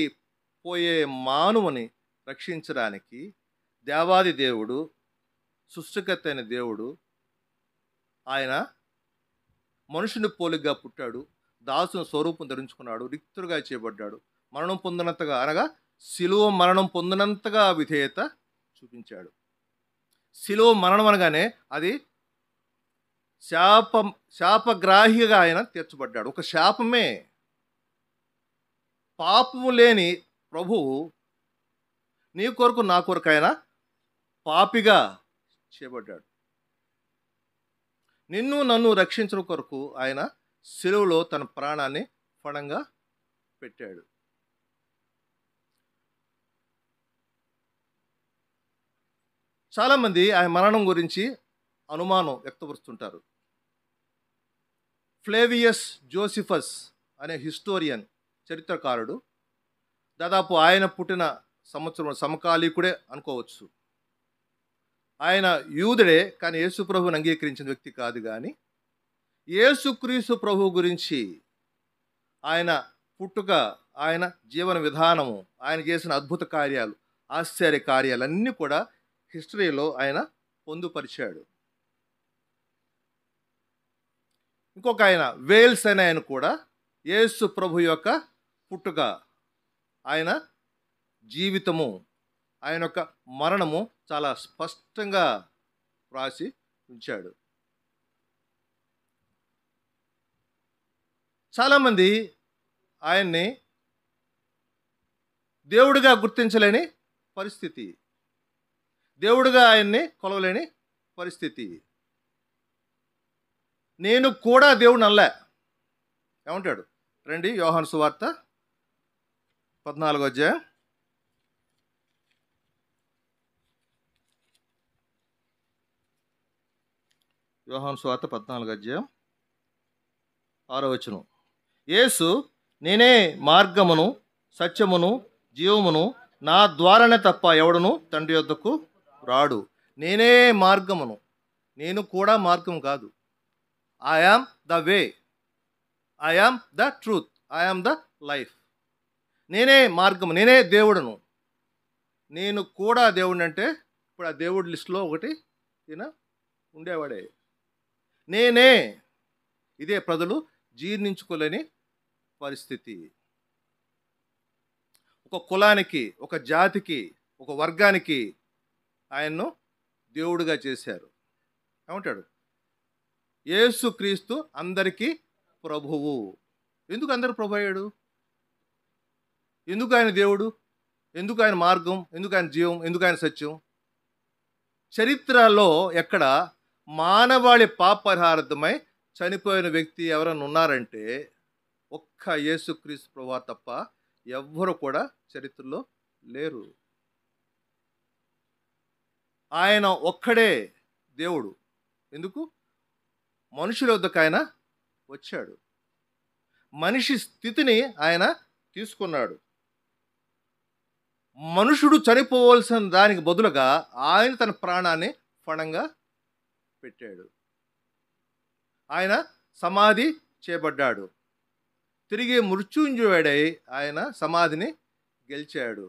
పోయే మానవుని రక్షించడానికి దేవాది దేవుడు, సృష్టికర్త అయిన దేవుడు, ఆయన మనుషుని పోలిగ్గా పుట్టాడు, దాసుని స్వరూపం ధరించుకున్నాడు, రిక్తుడుగా చేయబడ్డాడు, మరణం పొందినంతగా అనగా శిలువ మరణం పొందినంతగా విధేయత చూపించాడు. శిలువ మరణం అనగానే అది శాపగ్రాహిగా ఆయన తీర్చబడ్డాడు. ఒక శాపమే. పాపము లేని ప్రభువు నీ కొరకు నా కొరకు ఆయన పాపిగా చేయబడ్డాడు. నిన్ను నన్ను రక్షించడం కొరకు ఆయన శిలువలో తన ప్రాణాన్ని పణంగా పెట్టాడు. చాలామంది ఆయన మరణం గురించి అనుమానం వ్యక్తపరుస్తుంటారు. ఫ్లేవియస్ జోసిఫస్ అనే హిస్టోరియన్, చరిత్రకారుడు, దాదాపు ఆయన పుట్టిన సంవత్సరం సమకాలీకుడే అనుకోవచ్చు. ఆయన యూదుడే, కానీ యేసు ప్రభువుని అంగీకరించిన వ్యక్తి కాదు. కానీ యేసుక్రీస్తు ప్రభు గురించి, ఆయన పుట్టుక, ఆయన జీవన విధానము, ఆయన చేసిన అద్భుత కార్యాలు, ఆశ్చర్య కార్యాలన్నీ కూడా హిస్టరీలో ఆయన పొందుపరిచాడు. ఇంకొక ఆయన వేల్స్ అనే ఆయన కూడా యేసు ప్రభు యొక్క పుట్టుక, ఆయన జీవితము, ఆయన యొక్క మరణము చాలా స్పష్టంగా రాసి ఉంచాడు. చాలామంది ఆయన్ని దేవుడిగా గుర్తించలేని పరిస్థితి, దేవుడిగా ఆయన్ని కొలవలేని పరిస్థితి. నేను కూడా దేవుడిని అనలే. ఏమంటాడు? రండి, యోహాను సువార్త 14వ అధ్యాయం. యోహాను సువార్త 14వ అధ్యాయం 6వ వచనం. యేసు, నేనే మార్గమును సత్యమును జీవమును, నా ద్వారానే తప్ప ఎవడును తండ్రి యొద్దకు రాడు. నేనే మార్గమును. నేను కూడా మార్గం కాదు. I am the way, I am the truth, I am the life. నేనే మార్గము, నేనే దేవుడును. నేను కూడా దేవుడిని అంటే ఇప్పుడు ఆ దేవుడి లిస్టులో ఒకటి ఈయన ఉండేవాడే. నేనే, ఇదే ప్రజలు జీర్ణించుకోలేని పరిస్థితి. ఒక కులానికి, ఒక జాతికి, ఒక వర్గానికి ఆయన్ను దేవుడిగా చేశారు. ఏమంటాడు? యేసుక్రీస్తు అందరికీ ప్రభువు. ఎందుకు అందరు ప్రభు అయ్యాడు? ఎందుకు ఆయన దేవుడు? ఎందుకు ఆయన మార్గం? ఎందుకు ఆయన జీవం? ఎందుకు ఆయన సత్యం? చరిత్రలో ఎక్కడ మానవాళి పాపపరిహారార్థమై చనిపోయిన వ్యక్తి ఎవరైనా ఉన్నారంటే ఒక్క యేసుక్రీస్తు ప్రభువు తప్ప ఎవ్వరు కూడా చరిత్రలో లేరు. ఆయన ఒక్కడే దేవుడు. ఎందుకు? మనుషుల వద్దకు ఆయన వచ్చాడు. మనిషి స్థితిని ఆయన తీసుకున్నాడు. మనుషుడు చనిపోవలసిన దానికి బదులుగా ఆయన తన ప్రాణాన్ని పణంగా పెట్టాడు. ఆయన సమాధి చేయబడ్డాడు. తిరిగి మృత్యుంజయుడై ఆయన సమాధిని గెలిచాడు.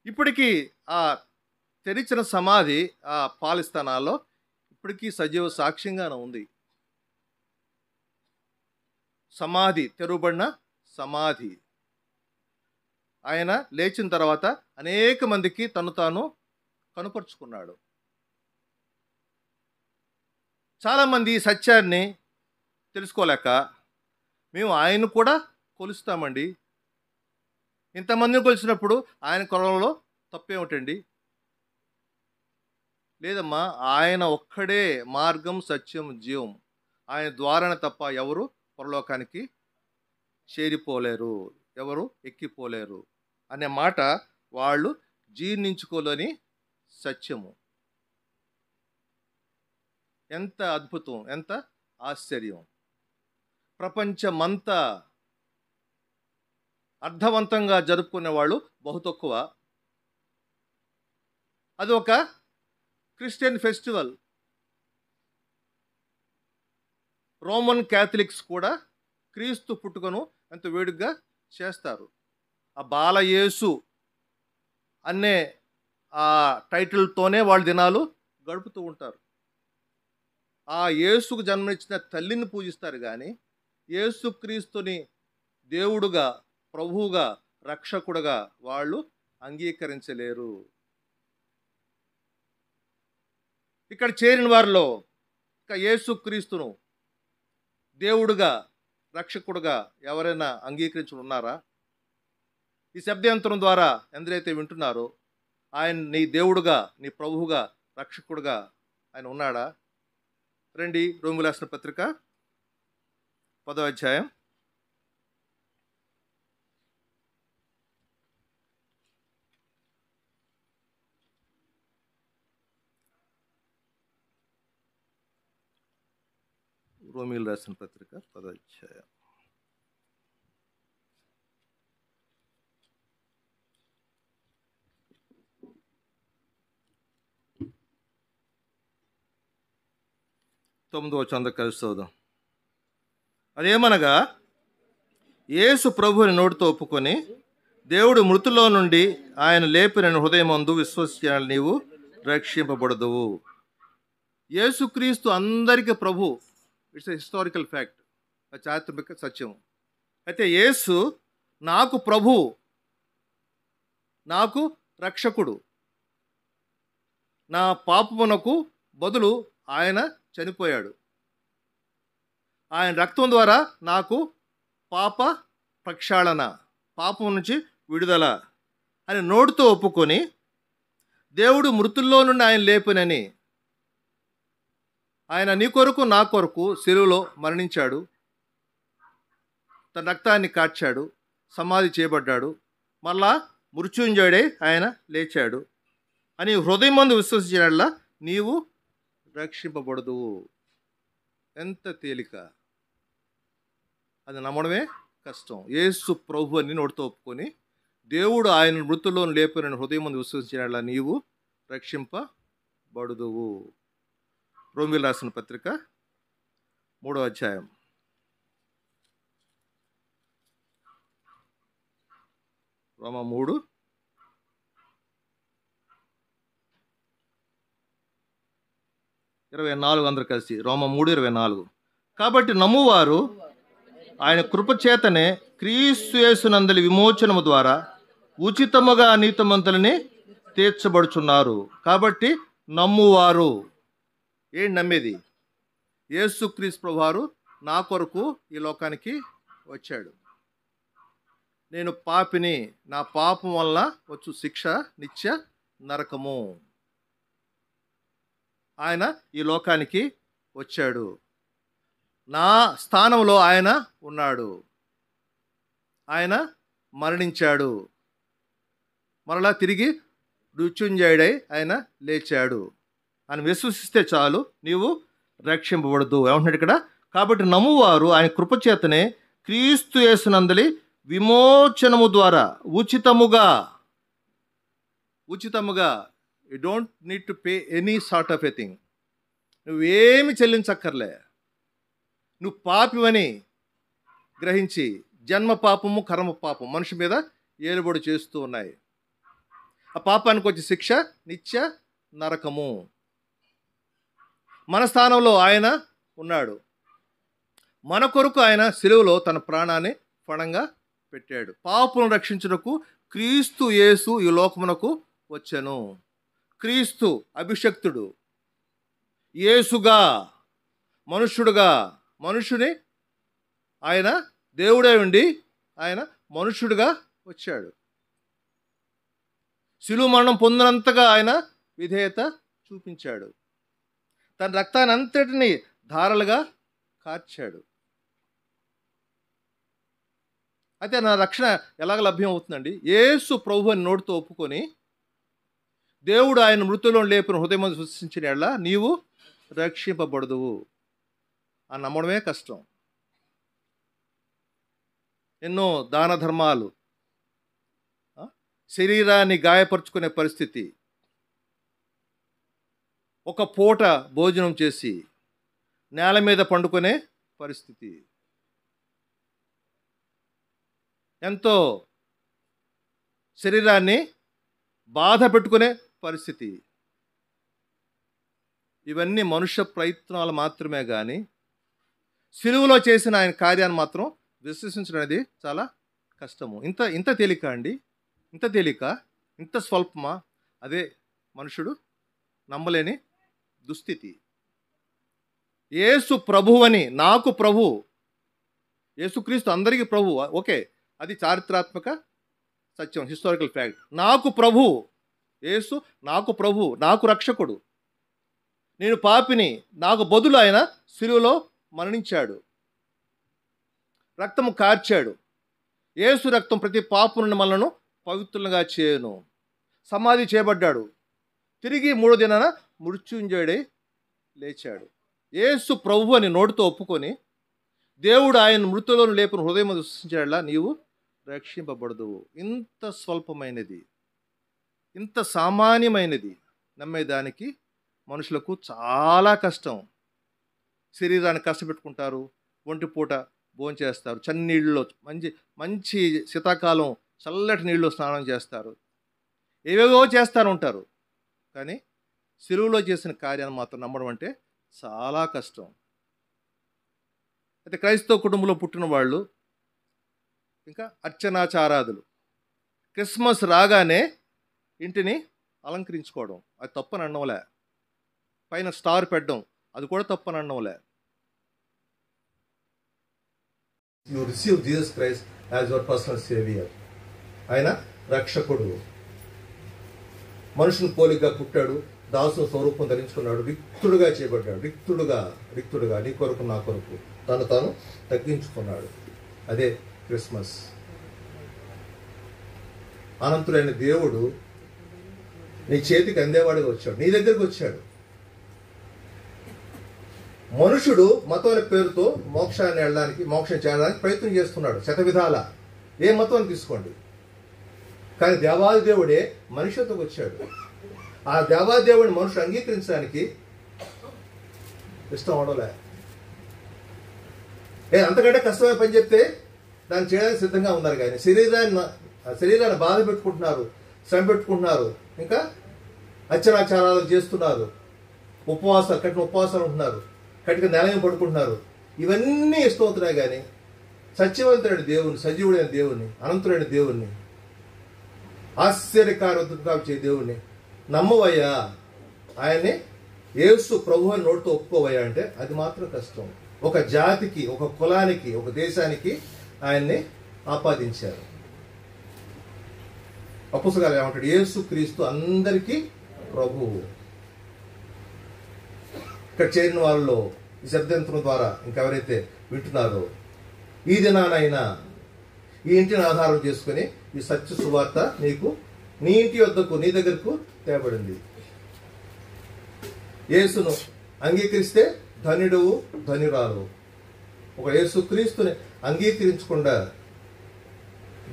ఇప్పటికీ ఆ తెరిచిన సమాధి ఆ పాలిస్తానాల్లో ఇప్పటికీ సజీవ సాక్ష్యంగానే ఉంది. సమాధి, తెరవబడిన సమాధి. ఆయన లేచిన తర్వాత అనేక మందికి తను తాను కనుపరుచుకున్నాడు. చాలామంది ఈ సత్యాన్ని తెలుసుకోలేక మేము ఆయన కూడా కొలుస్తామండి, ఇంతమందిని కొలిసినప్పుడు ఆయన కొలవలో తప్పేమిటండి? లేదమ్మా, ఆయన ఒక్కడే మార్గం, సత్యం, జీవం. ఆయన ద్వారానే తప్ప ఎవరు పరలోకానికి చేరిపోలేరు, ఎవరు ఎక్కిపోలేరు అనే మాట వాళ్ళు జీర్ణించుకోలేని సత్యము. ఎంత అద్భుతం, ఎంత ఆశ్చర్యం! ప్రపంచమంతా అర్థవంతంగా జరుపుకునే వాళ్ళు బహు తక్కువ. అది ఒక క్రిస్టియన్ ఫెస్టివల్. రోమన్ క్యాథలిక్స్ కూడా క్రీస్తు పుట్టుకను ఎంత వేడుకగా చేస్తారు. ఆ బాలయేసు అనే ఆ టైటిల్తోనే వాళ్ళ దినాలు గడుపుతూ ఉంటారు. ఆ యేసుకు జన్మనిచ్చిన తల్లిని పూజిస్తారు, కానీ యేసుక్రీస్తుని దేవుడుగా, ప్రభువుగా, రక్షకుడుగా వాళ్ళు అంగీకరించలేరు. ఇక్కడ చేరిన వారిలో ఇక యేసుక్రీస్తును దేవుడుగా, రక్షకుడుగా ఎవరైనా అంగీకరించి ఉన్నారా? ఈ శబ్దాంతరం ద్వారా ఎందరైతే వింటున్నారో ఆయన నీ దేవుడుగా, నీ ప్రభువుగా, రక్షకుడుగా ఆయన ఉన్నాడా? రండి, రోమిలకు రాసిన పత్రిక 10వ అధ్యాయం 10వ అధ్యాయం 9వ వచనం కలిసి చదువుదాం. అదేమనగా, యేసు ప్రభువుని నోటితో ఒప్పుకొని దేవుడు మృతుల్లో నుండి ఆయన లేపిన హృదయమందు విశ్వసించాలని నీవు రక్షింపబడదువు. యేసుక్రీస్తు అందరికీ ప్రభు. ఇట్స్ ఎ హిస్టారికల్ ఫ్యాక్ట్, చారిత్రక సత్యం. అయితే యేసు నాకు ప్రభు, నాకు రక్షకుడు. నా పాపమునకు బదులు ఆయన చనిపోయాడు. ఆయన రక్తం ద్వారా నాకు పాప ప్రక్షాళన, పాపం నుంచి విడుదల అని నోటితో ఒప్పుకొని దేవుడు మృతుల్లో నుండి ఆయన లేపునని, ఆయన నీ కొరకు నా కొరకు శిలువలో మరణించాడు, తన రక్తాన్ని కార్చాడు, సమాధి చేయబడ్డాడు, మళ్ళా మృత్యుంజయుడై ఆయన లేచాడు అని హృదయమందు విశ్వసించినట్లా నీవు రక్షింపబడదువు. ఎంత తేలిక! అది నమ్మడమే కష్టం. యేసు ప్రభు అని నోటితో ఒప్పుకొని దేవుడు ఆయన మృతుల్లో లేపిన హృదయమందు విశ్వసించినట్లా నీవు రక్షింపబడదువు. రోమిలకు రాసిన పత్రిక 3వ అధ్యాయం 3:24 అందరు కలిసి. 3:24. కాబట్టి నమ్మువారు ఆయన కృపచేతనే క్రీస్తు యేసునందలి విమోచనము ద్వారా ఉచితముగా నీతిమంతులని తీర్చబడుచున్నారు. కాబట్టి నమ్మువారు. ఏంటి నమ్మేది? యేసుక్రీస్తు ప్రభువారు నా కొరకు ఈ లోకానికి వచ్చాడు. నేను పాపిని, నా పాపం వల్ల వచ్చు శిక్ష నిత్య నరకము. ఆయన ఈ లోకానికి వచ్చాడు, నా స్థానంలో ఆయన ఉన్నాడు, ఆయన మరణించాడు, మరలా తిరిగి మృత్యుంజయుడై ఆయన లేచాడు అని విశ్వసిస్తే చాలు, నీవు రక్షింపబడదు. ఏమంటున్నాడు ఇక్కడ? కాబట్టి నమ్మువారు ఆయన కృపచేతనే క్రీస్తు యేసునందలి విమోచనము ద్వారా ఉచితముగా, you don't need to pay any sort of a thing. నువ్వేమి చెల్లించక్కర్లే. నువ్వు పాపివని గ్రహించి జన్మ పాపము, కర్మ పాపం మనిషి మీద ఏలుబడి చేస్తూ ఉన్నాయి. ఆ పాపానికి వచ్చే శిక్ష నిత్య నరకము. మన స్థానంలో ఆయన ఉన్నాడు. మన కొరకు ఆయన శిలువలో తన ప్రాణాన్ని పణంగా పెట్టాడు. పాపులను రక్షించుటకు క్రీస్తు యేసు ఈ లోకమునకు వచ్చెను. క్రీస్తు అభిషక్తుడు, యేసుగా మనుష్యుడుగా, మనుషుని ఆయన దేవుడే ఉండి ఆయన మనుష్యుడుగా వచ్చాడు. శిలువ మరణం పొందినంతగా ఆయన విధేయత చూపించాడు. తన రక్తాన్ని అంతటిని ధారలుగా కార్చాడు. అయితే నా రక్షణ ఎలాగ లభ్యం అవుతుందండి? యేసు ప్రభు అని నోటితో ఒప్పుకొని దేవుడు ఆయన మృతుల్లో లేపిన హృదయం విశ్వసించిన యెడల నీవు రక్షింపబడదువు. ఆ నమ్మడమే కష్టం. ఎన్నో దాన ధర్మాలు, శరీరాన్ని గాయపరుచుకునే పరిస్థితి, ఒక పూట భోజనం చేసి నేల మీద పండుకునే పరిస్థితి, ఎంతో శరీరాన్ని బాధ పెట్టుకునే పరిస్థితి, ఇవన్నీ మనుష్య ప్రయత్నాలు మాత్రమే కానీ సిలువలో చేసిన ఆయన కార్యాన్ని మాత్రం విశ్వసించడం అనేది చాలా కష్టము. ఇంత ఇంత తేలిక అండి, ఇంత తేలిక, ఇంత స్వల్పమా? అదే మనుషుడు నమ్మలేని దుస్థితి. యేసు ప్రభువని, నాకు ప్రభు, యేసుక్రీస్తు అందరికీ ప్రభు, ఓకే, అది చారిత్రాత్మక సత్యం, హిస్టారికల్ ఫ్యాక్ట్. నాకు ప్రభు యేసు, నాకు ప్రభు, నాకు రక్షకుడు, నేను పాపిని, నాకు బదులు ఆయన శిలువలో మరణించాడు, రక్తము కార్చాడు. యేసు రక్తం ప్రతి పాపం నుండి మనలను పవిత్రులుగా చేయను. సమాధి చేయబడ్డాడు, తిరిగి 3వ దినాన మృత్యుంజయుడై లేచాడు. యేసు ప్రభు అని నోటితో ఒప్పుకొని దేవుడు ఆయన మృతులను లేపిన హృదయం విశ్వసించాడులా నీవు రక్షింపబడదు. ఇంత స్వల్పమైనది, ఇంత సామాన్యమైనది నమ్మేదానికి మనుషులకు చాలా కష్టం. శరీరాన్ని కష్టపెట్టుకుంటారు, ఒంటిపూట భోంచేస్తారు, చన్నీళ్ళలో మంచి శీతాకాలం చల్లటి నీళ్ళు స్నానం చేస్తారు, ఏవేవో చేస్తూ ఉంటారు. కానీ సిలువలో చేసిన కార్యాన్ని మాత్రం నమ్మడం అంటే చాలా కష్టం. అయితే క్రైస్తవ కుటుంబంలో పుట్టిన వాళ్ళు ఇంకా అర్చనాచారాదులు, క్రిస్మస్ రాగానే ఇంటిని అలంకరించుకోవడం అది తప్పని అనడంలే, పైన స్టార్ పెట్టడం అది కూడా తప్పని అనడంలే. You receive Jesus Christ as your personal saviour. ఆయన రక్షకుడు, మనుషుని పోలిగా పుట్టాడు, దాసు స్వరూపం ధరించుకున్నాడు, రిక్తుడుగా చేయబడ్డాడు, రిక్తుడుగా నీ కొరకు నా కొరకు తాను తగ్గించుకున్నాడు. అదే క్రిస్మస్. అనంతుడైన దేవుడు నీ చేతికి అందేవాడిగా వచ్చాడు, నీ దగ్గరికి వచ్చాడు. మనుషుడు మతం అనే పేరుతో మోక్షం చేయడానికి ప్రయత్నం చేస్తున్నాడు శతవిధాల. ఏ మతం తీసుకోండి, కానీ దేవాది దేవుడే మనుషులతోకి వచ్చాడు. ఆ దేవాది దేవుడిని మనుషులు అంగీకరించడానికి ఇష్టం అవడలే. అంతకంటే కష్టమైన పని చెప్తే దాన్ని చేయడానికి సిద్ధంగా ఉన్నారు. కానీ శరీరాన్ని బాధ పెట్టుకుంటున్నారు, శ్రమ పెట్టుకుంటున్నారు, ఇంకా అర్చనాచారాలు చేస్తున్నారు, కఠిన ఉపవాసాలు ఉంటున్నారు, కఠిన నెలయం పడుకుంటున్నారు. ఇవన్నీ ఇష్టం అవుతున్నాయి. కానీ సత్యవంతుడైన దేవుని, సజీవుడైన దేవుణ్ణి, అనంతుడైన దేవుణ్ణి, ఆశ్చర్యకార్యంగా చే దేవుణ్ణి నమ్మవయ్యా, ఆయన్ని యేసు ప్రభు అని నోటితో ఒప్పుకోవయ్యా అంటే అది మాత్రం కష్టం. ఒక జాతికి, ఒక కులానికి, ఒక దేశానికి ఆయన్ని ఆపాదించారు. అపోస్తలుడు గారు ఏమంటాడు? యేసు క్రీస్తు అందరికీ ప్రభువు. ఇక్కడ చేరిన వాళ్ళలో ఈ శబ్దంతరం ద్వారా ఇంకెవరైతే వింటున్నారో ఈ దినానైనా ఈ ఇంటిని ఆధారం చేసుకుని ఈ సత్య సువార్త నీకు నీ ఇంటి వద్దకు, నీ దగ్గరకు తేబడింది. యేసును అంగీకరిస్తే ధన్యుడువు, ధన్యురాలు. ఒక యేసు క్రీస్తుని అంగీకరించకుండా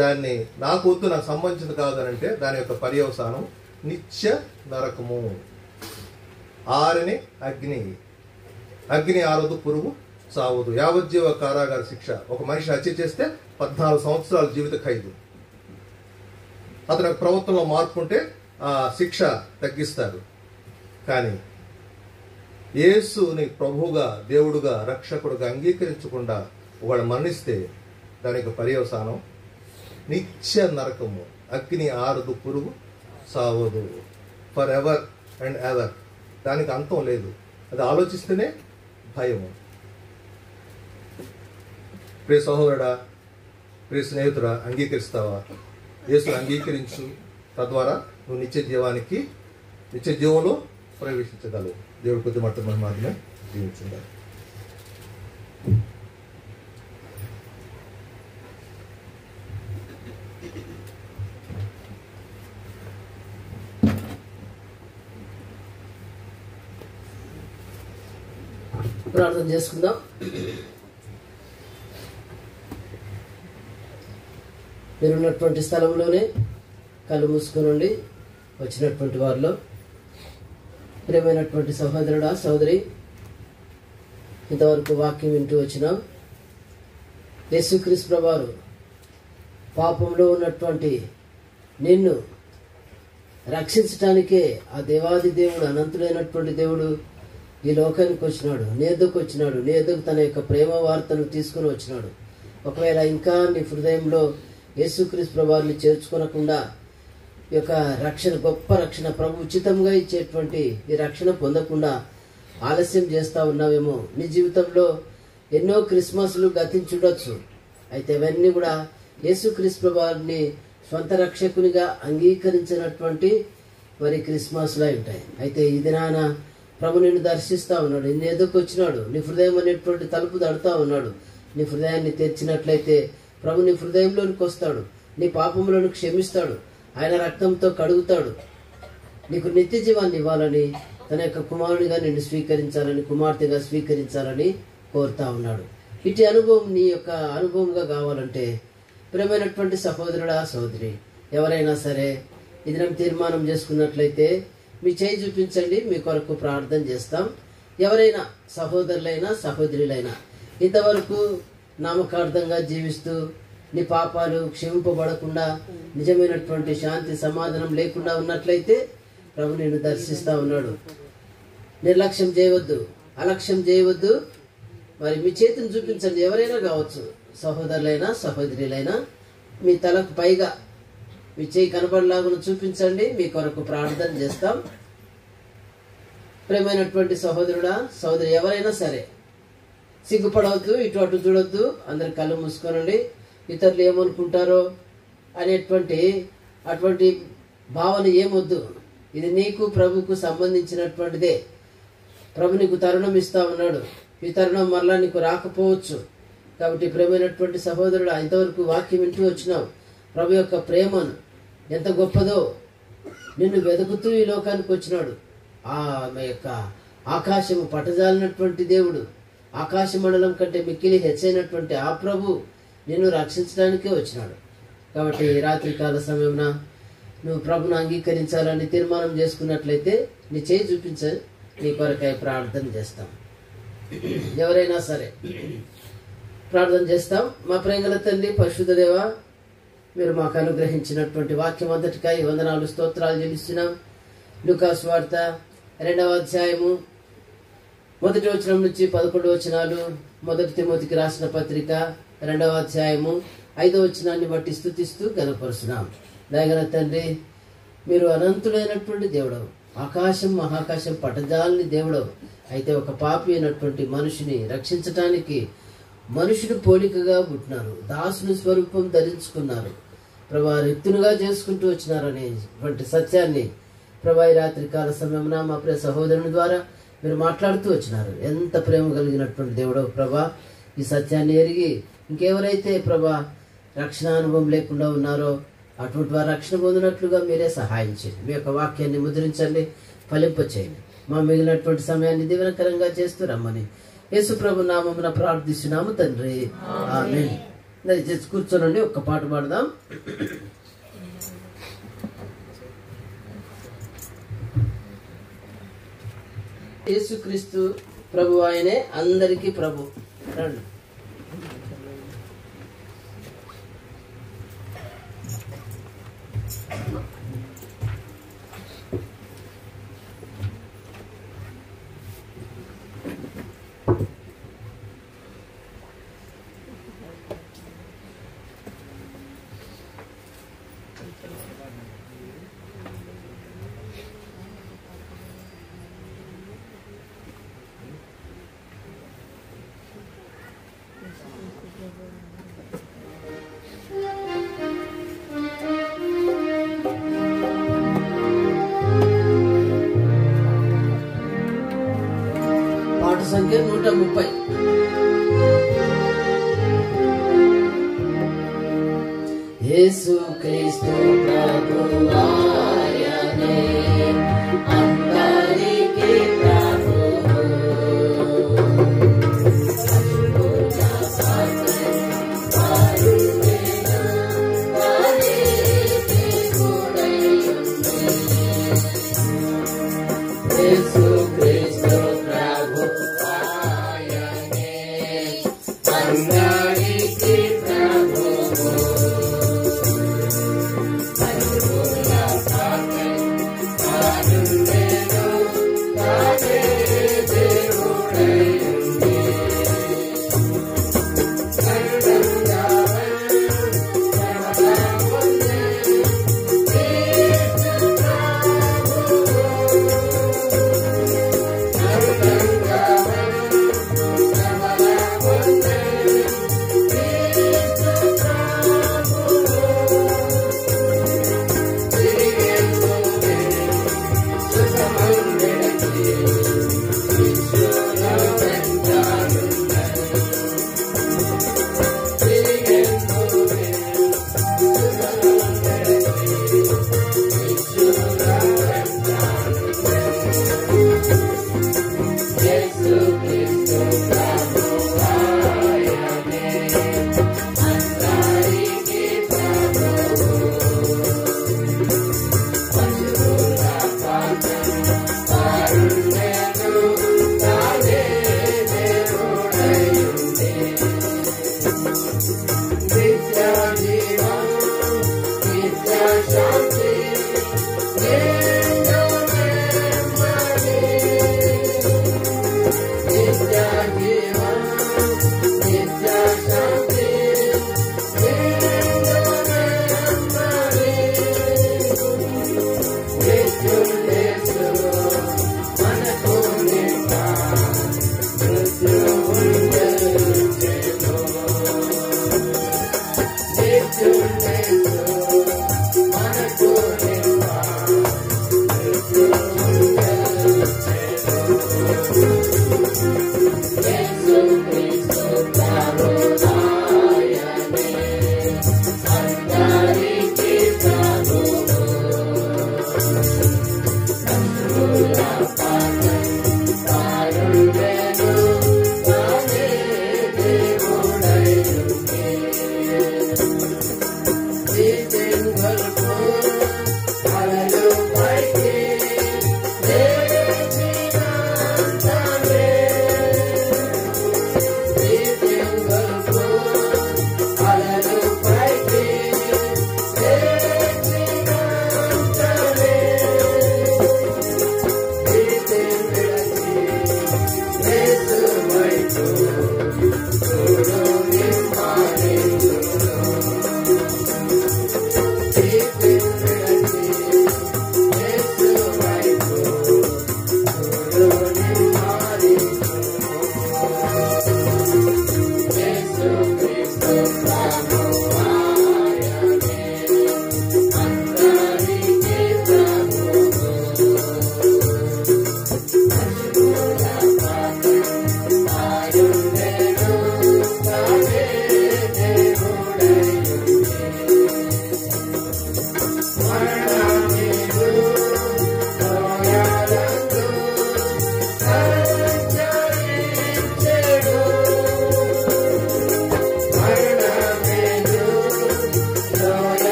దాన్ని నాకు వద్దు, నాకు సంబంధించింది కాదు అని అంటే దాని యొక్క పర్యవసానం నిత్య నరకము. ఆరని అగ్ని ఆరదు, పురుగు సావదు, యావజ్జీవ కారాగార శిక్ష. ఒక మనిషి హత్య చేస్తే 14 సంవత్సరాల జీవిత ఖైదు. అతని ప్రవర్తనలో మార్పు ఉంటే ఆ శిక్ష తగ్గిస్తారు. కానీ యేసుని ప్రభువుగా, దేవుడుగా, రక్షకుడుగా అంగీకరించకుండా వాడు మరణిస్తే దానికి పర్యవసానం నిత్య నరకము. అగ్ని ఆరదు, పురుగు సావదు, ఫర్ ఎవర్ అండ్ ఎవర్. దానికి అంతం లేదు. అది ఆలోచిస్తేనే భయము. ప్రియ సహోదరుడా, ప్రియ స్నేహితుడా, అంగీకరిస్తావా? యేసుని అంగీకరించు. తద్వారా నువ్వు నిత్య జీవంలో ప్రవేశించగలవు. దేవుడి కొద్ది మట్టు మనం మాత్రమే జీవించుండాలి. ప్రార్థన చేసుకుందాం. మీరున్నటువంటి స్థలంలోనే కళ్ళు మూసుకునండి. వచ్చినటువంటి వారిలో ప్రియమైనటువంటి సహోదరుడా, సహోదరి, ఇంతవరకు వాక్యం వింటూ వచ్చినాం. యేసుక్రీస్తు ప్రభువారు పాపంలో ఉన్నటువంటి నిన్ను రక్షించటానికే ఆ దేవాది దేవుడు, అనంతుడైనటువంటి దేవుడు ఈ లోకానికి వచ్చినాడు, నీ ఎద్దకు వచ్చినాడు, నీ ఎద్దకు తన యొక్క ప్రేమ వార్తను తీసుకుని వచ్చినాడు. ఒకవేళ ఇంకా నీ హృదయంలో యేసుక్రీస్తు ప్రభువుని చేర్చుకోనకుండా ఈ యొక్క రక్షణ, గొప్ప రక్షణ, ప్రభు ఉచితంగా ఇచ్చేటువంటి ఈ రక్షణ పొందకుండా ఆలస్యం చేస్తా ఉన్నావేమో. నీ జీవితంలో ఎన్నో క్రిస్మస్లు గతించుండొచ్చు. అయితే అవన్నీ కూడా యేసుక్రీస్తు ప్రభువుని స్వంత రక్షకునిగా అంగీకరించినటువంటి మరి క్రిస్మస్లు ఉంటాయి. అయితే ఈ దినాన ప్రభు నిన్ను దర్శిస్తా ఉన్నాడు, నిన్ను ఎదుర్కొచ్చినాడు, నీ హృదయం అనేటువంటి తలుపు తడుతా ఉన్నాడు. నీ హృదయాన్ని తెరిచినట్లయితే ప్రభు నీ హృదయంలోనికి వస్తాడు, నీ పాపములను క్షమిస్తాడు, ఆయన రక్తంతో కడుగుతాడు. నీకు నిత్య జీవాన్ని ఇవ్వాలని, తన యొక్క కుమారుడిగా నిన్ను స్వీకరించాలని, కుమార్తెగా స్వీకరించాలని కోరుతా ఉన్నాడు. ఇటు అనుభవం నీ యొక్క అనుభవంగా కావాలంటే ప్రియమైనటువంటి సహోదరుడా, సహోదరి, ఎవరైనా సరే ఈ దినం తీర్మానం చేసుకున్నట్లయితే మీ చేయి చూపించండి, మీ కొరకు ప్రార్థన చేస్తాం. ఎవరైనా సహోదరులైనా సహోదరులైనా ఇంతవరకు నామకార్థంగా జీవిస్తూ నీ పాపాలు క్షమింపబడకుండా నిజమైనటువంటి శాంతి సమాధానం లేకుండా ఉన్నట్లయితే ప్రభు నిన్ను దర్శిస్తా ఉన్నాడు. నిర్లక్ష్యం చేయవద్దు, అలక్ష్యం చేయవద్దు. మరి మీ చేతిని చూపించండి, ఎవరైనా కావచ్చు, సహోదరులైనా సహోదరులైనా మీ తలకు పైగా మీ చేయి కనబడలాగా చూపించండి, మీ కొరకు ప్రార్థన చేస్తాం. ప్రియమైనటువంటి సహోదరుడా, సహోదరి, ఎవరైనా సరే సిగ్గుపడవద్దు, ఇటు అటు చూడొద్దు, అందరి కళ్ళు మూసుకోనండి. ఇతరులు ఏమనుకుంటారో అటువంటి భావన ఏమొద్దు. ఇది నీకు ప్రభుకు సంబంధించినటువంటిదే. ప్రభు నీకు తరుణం ఇస్తా ఉన్నాడు. ఈ తరుణం మరలా నీకు రాకపోవచ్చు. కాబట్టి ప్రేమైనటువంటి సహోదరుడు, ఇంతవరకు వాక్యం వింటూ వచ్చినావు. ప్రభు యొక్క ప్రేమను ఎంత గొప్పదో నిన్ను వెతుకుతూ ఈ లోకానికి వచ్చినాడు. ఆమె యొక్క ఆకాశము పట్టజాలినటువంటి దేవుడు, ఆకాశ మండలం కంటే మిక్కిలి హెచ్చైనటువంటి ఆ ప్రభు నిన్ను రక్షించడానికే వచ్చినాడు. కాబట్టి రాత్రికాల సమయమున నువ్వు ప్రభును అంగీకరించాలని తీర్మానం చేసుకున్నట్లయితే నీ చేయి చూపించని నీ కొరకై ప్రార్థన చేస్తాం. ఎవరైనా సరే ప్రార్థన చేస్తాం. మా ప్రేమల తండ్రి, పరిశుద్ధ దేవ, మీరు మాకు అనుగ్రహించినటువంటి వాక్యం అంతటికై వందనాలు, స్తోత్రాలు చెల్లిస్తున్నాం. లూకా సువార్త 2వ అధ్యాయము 1వ వచనం నుంచి 11వ వచనాలు, 1 తిమోతికి రాసిన పత్రిక 2వ అధ్యాయము 5వ వచనాన్ని బట్టి స్తుతిస్తూ గణపరుస్తున్నాం. దయగల తండ్రి, మీరు అనంతుడైనటువంటి దేవుడవు, ఆకాశం మహాకాశం పట్టజాలని దేవుడవు. అయితే ఒక పాపి అయినటువంటి మనిషిని రక్షించటానికి మనుషుడు పోలికగా పుట్టినారు, దాసుని స్వరూపం ధరించుకున్నారు, ప్రభా రిక్తునుగా చేసుకుంటూ వచ్చినారు అనేటువంటి సత్యాన్ని ప్రభా ఈ రాత్రి కాల సమయమున మా ప్రియ సహోదరుని ద్వారా మీరు మాట్లాడుతూ వచ్చినారు. ఎంత ప్రేమ కలిగినటువంటి దేవుడవు ప్రభా. ఈ సత్యాన్ని ఎరిగి ఇంకెవరైతే ప్రభా రక్షణ అనుభవం లేకుండా ఉన్నారో అటువంటి వారు రక్షణ పొందినట్లుగా మీరే సహాయం చేయండి. మీ యొక్క వాక్యాన్ని ముద్రించండి, ఫలింప చేయండి. మా మిగిలినటువంటి సమయాన్ని దీవెనకరంగా చేస్తూ రమ్మని యేసు ప్రభు నామమున ప్రార్థిస్తున్నాము తండ్రి, ఆమేన్. దయచేసి కూర్చోనండి, ఒక్క పాట పాడదాం. యేసుక్రీస్తు ప్రభు, ఆయనే అందరికీ ప్రభు. రండి. పాట సంఖ్య 130. యేసుక్రీస్తు ప్రభువు ఆయనే అందరికీ ప్రభువు. యేసుక్రీస్తు ప్రభువు ఆయనే అందరికీ ప్రభువు.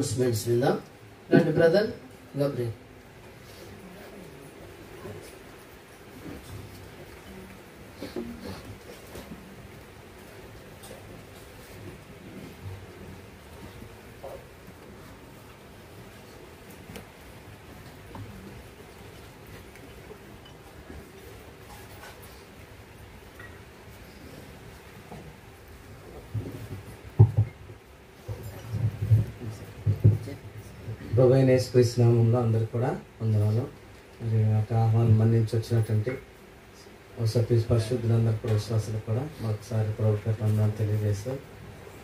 అనౌన్స్మెంట్స్ విందాం. రండి బ్రదర్ గబ్రి. ప్రభువైన యేసుక్రీస్తు నామములో అందరికీ కూడా వందనాలు. మరి ఒక ఆహ్వానం మన్నించి వచ్చినటువంటి పరిశుద్ధులందరూ కూడా విశ్వాసాలు కూడా మరొకసారి ప్రభుత్వ వందనాలు తెలియజేస్తూ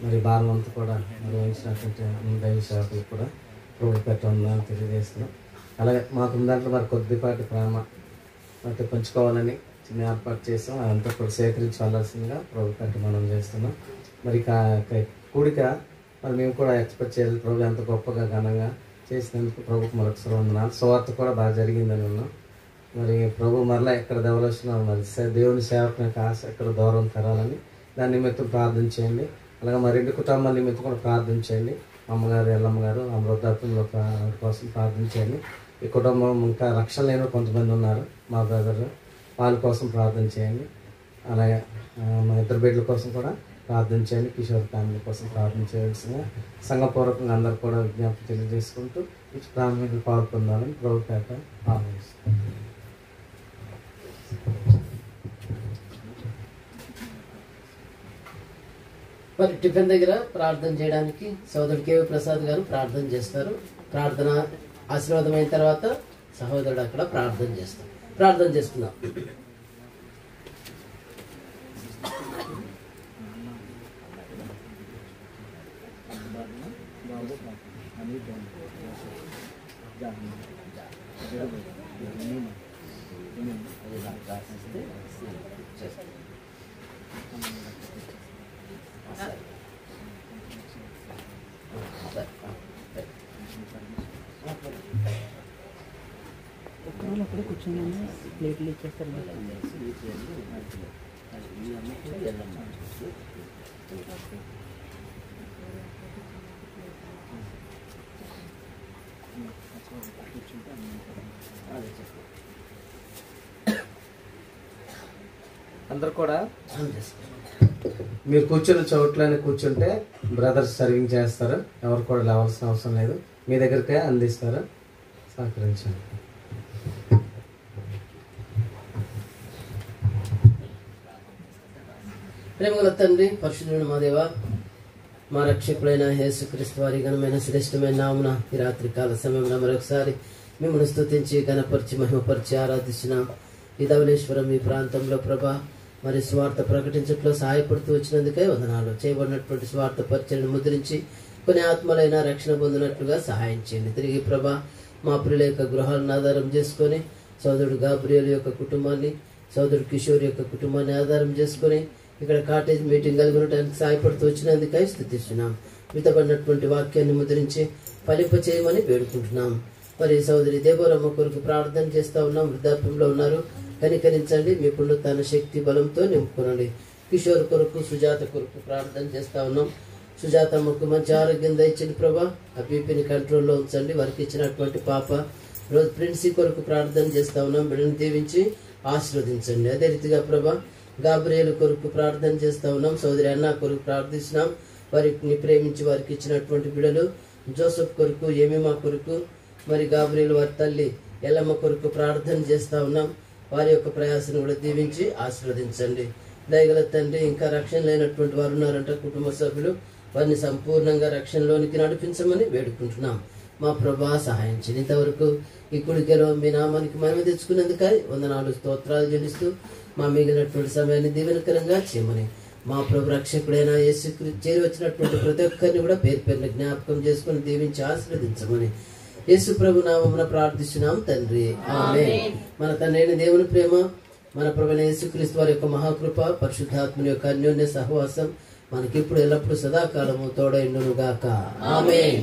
మరి భారం అంతా కూడా నిర్వహించినటువంటి దైవ సేవకులు కూడా ప్రభుత్వ వందనాలు తెలియజేస్తున్నాం. అలాగే మాకు దాంట్లో మరి కొద్దిపాటి ప్రేమ అంటే పంచుకోవాలని చిన్న ఏర్పాటు చేస్తాం. అదంతా కూడా సేకరించి వెళ్ళాల్సిందిగా ప్రభుత్వ మనం చేస్తున్నాం. మరి కూడిక మరి మేము కూడా ఎక్స్పెక్ట్ చేయాలి. ప్రభు ఎంత గొప్పగా ఘనంగా చేసినందుకు ప్రభుకు మరొకసారి వందనాలు. స్వార్థ కూడా బాగా జరిగిందని ఉన్నాం. మరి ప్రభు మరలా ఎక్కడ దేవలోచన మరి దేవుని సేవకు యొక్క ఆశ ఎక్కడ దూరం తరాలని దాని నిమిత్తం ప్రార్థన చేయండి. అలాగే మరి 2 కుటుంబాల నిమిత్తం కూడా ప్రార్థన చేయండి. అమ్మగారు ఎల్లమ్మగారు ఆ వృద్ధాప్యంలో కోసం ప్రార్థన చేయండి. ఈ కుటుంబం ఇంకా రక్షణ లేని కొంతమంది ఉన్నారు, మా బ్రదర్, వాళ్ళ కోసం ప్రార్థన చేయండి. అలాగే మా 2 బిడ్డల కోసం కూడా ప్రార్థన చేయండి. కిషోర్ ఫ్యామిలీ కోసం ప్రార్థన చేయాల్సిందిగా సంఘపూర్వకంగా అందరూ కూడా విజ్ఞాపన తెలియజేసుకుంటూ ఈ ప్రారంభంలో పాల్పొందాలని ప్రభుపేట ఆహ్వానిస్తాం. మరి టిఫిన్ దగ్గర ప్రార్థన చేయడానికి సోదరుడు కేవీ ప్రసాద్ గారు ప్రార్థన చేస్తారు. ప్రార్థన ఆశీర్వాదం అయిన తర్వాత సహోదరుడు అక్కడ ప్రార్థన చేస్తారు. ప్రార్థన చేసుకుందాం. కూర్చొని ప్లేట్లు ఇచ్చేస్తారు. అందరు కూడా మీరు కూర్చున్న చోట్లోనే కూర్చుంటే బ్రదర్స్ సర్వింగ్ చేస్తారు. ఎవరు కూడా లేవాల్సిన అవసరం లేదు, మీ దగ్గరికే అందిస్తారు. సహకరించండి. ప్రేమగల తండ్రి, పరిశుద్ధుడైన మా దేవ, మా రక్షకుడైన యేసుక్రీస్తు వారి ఘనమైన శ్రేష్టమైన నామమున ఈ రాత్రి కాల సమయంలో మరొకసారి మిమ్మల్ని స్తుతించి ఘనపరిచి మహిమపరిచి ఆరాధిస్తున్నాం. ఈ ధవళేశ్వరం ఈ ప్రాంతంలో ప్రభా మరి స్వార్థ ప్రకటించట్లో సహాయపడుతూ వచ్చినందుకే వందనాలు. చేయబడినటువంటి స్వార్థ పరిచయను ముద్రించి కొన్ని ఆత్మలైన రక్షణ పొందినట్లుగా సహాయం చేయండి. తిరిగి ప్రభా మా ప్రియుల యొక్క గృహాలను ఆధారం చేసుకొని సోదరుడు గాబ్రియల్ యొక్క కుటుంబాన్ని, సోదరుడు కిషోర్ యొక్క కుటుంబాన్ని ఆధారం చేసుకొని ఇక్కడ కాటేజ్ మీటింగ్ కలిగి ఉండడానికి సహాయపడుతూ వచ్చినందుకై స్తుతిస్తున్నాం. మితపడినటువంటి వాక్యాన్ని ముద్రించి ఫలింప చేయమని వేడుకుంటున్నాం. మరి సోదరి దేవరమ్మ కొరకు ప్రార్థన చేస్తూ ఉన్నాం. వృద్ధాప్యంలో ఉన్నారు, కనికరించండి. మీ పునరుత్థాన శక్తి బలంతో నింపుకోనండి. కిషోర్ కొరకు, సుజాత కొరకు ప్రార్థన చేస్తూ ఉన్నాం. సుజాతమ్మకు మంచి ఆరోగ్యం దయచండి ప్రభా. ఆ బీపీని కంట్రోల్లో ఉంచండి. వారికి ఇచ్చినటువంటి పాప రోజు ప్రిన్సీ కొరకు ప్రార్థన చేస్తూ ఉన్నాం. బిడ్డను దీవించి ఆశీర్వదించండి. అదే రీతిగా ప్రభా గాబ్రియలు కొరకు ప్రార్థన చేస్తూ ఉన్నాం. సోదరి అన్న కొరకు ప్రార్థిస్తున్నాం. వారిని ప్రేమించి వారికి ఇచ్చినటువంటి బిడ్డలు జోసెఫ్ కొరకు, ఏమేమా కొరకు, మరి గాబ్రియలు వారి తల్లి ఎల్లమ్మ కొరకు ప్రార్థన చేస్తూ ఉన్నాం. వారి యొక్క ప్రయాసను కూడా దీవించి ఆశీర్వదించండి. దయగల తండ్రి, ఇంకా రక్షణ లేనటువంటి వారు ఉన్నారంట కుటుంబ సభ్యులు, వారిని సంపూర్ణంగా రక్షణలోనికి నడిపించమని వేడుకుంటున్నాం. మా ప్రభా సహాయం చేయండి. ఇంతవరకు ఈ కుడికలో మీ నామానికి మహిమ తెచ్చుకునేందుకై వందనాలు స్తోత్రాలు చెల్లిస్తూ మా మిగిలినటువంటి సమయాన్ని దీవెనకరంగా చేయమని మా ప్రభు రక్షకుడైన యేసుక్రీస్తు చేరి వచ్చినటువంటి ప్రతి ఒక్కరిని కూడా పేరు పేరున జ్ఞాపకం చేసుకుని దీవించి ఆశీర్వదించమని యేసు ప్రభు నామమున ప్రార్థిస్తున్నాం తండ్రి, ఆమేన్. మన తండ్రి దేవుని ప్రేమ, మన ప్రభువైన యేసుక్రీస్తు వారి యొక్క మహాకృప, పరిశుద్ధాత్మని యొక్క అన్యోన్య సహవాసం మనకిప్పుడు ఎల్లప్పుడు సదాకాలము తోడైండును గాక. ఆమేన్.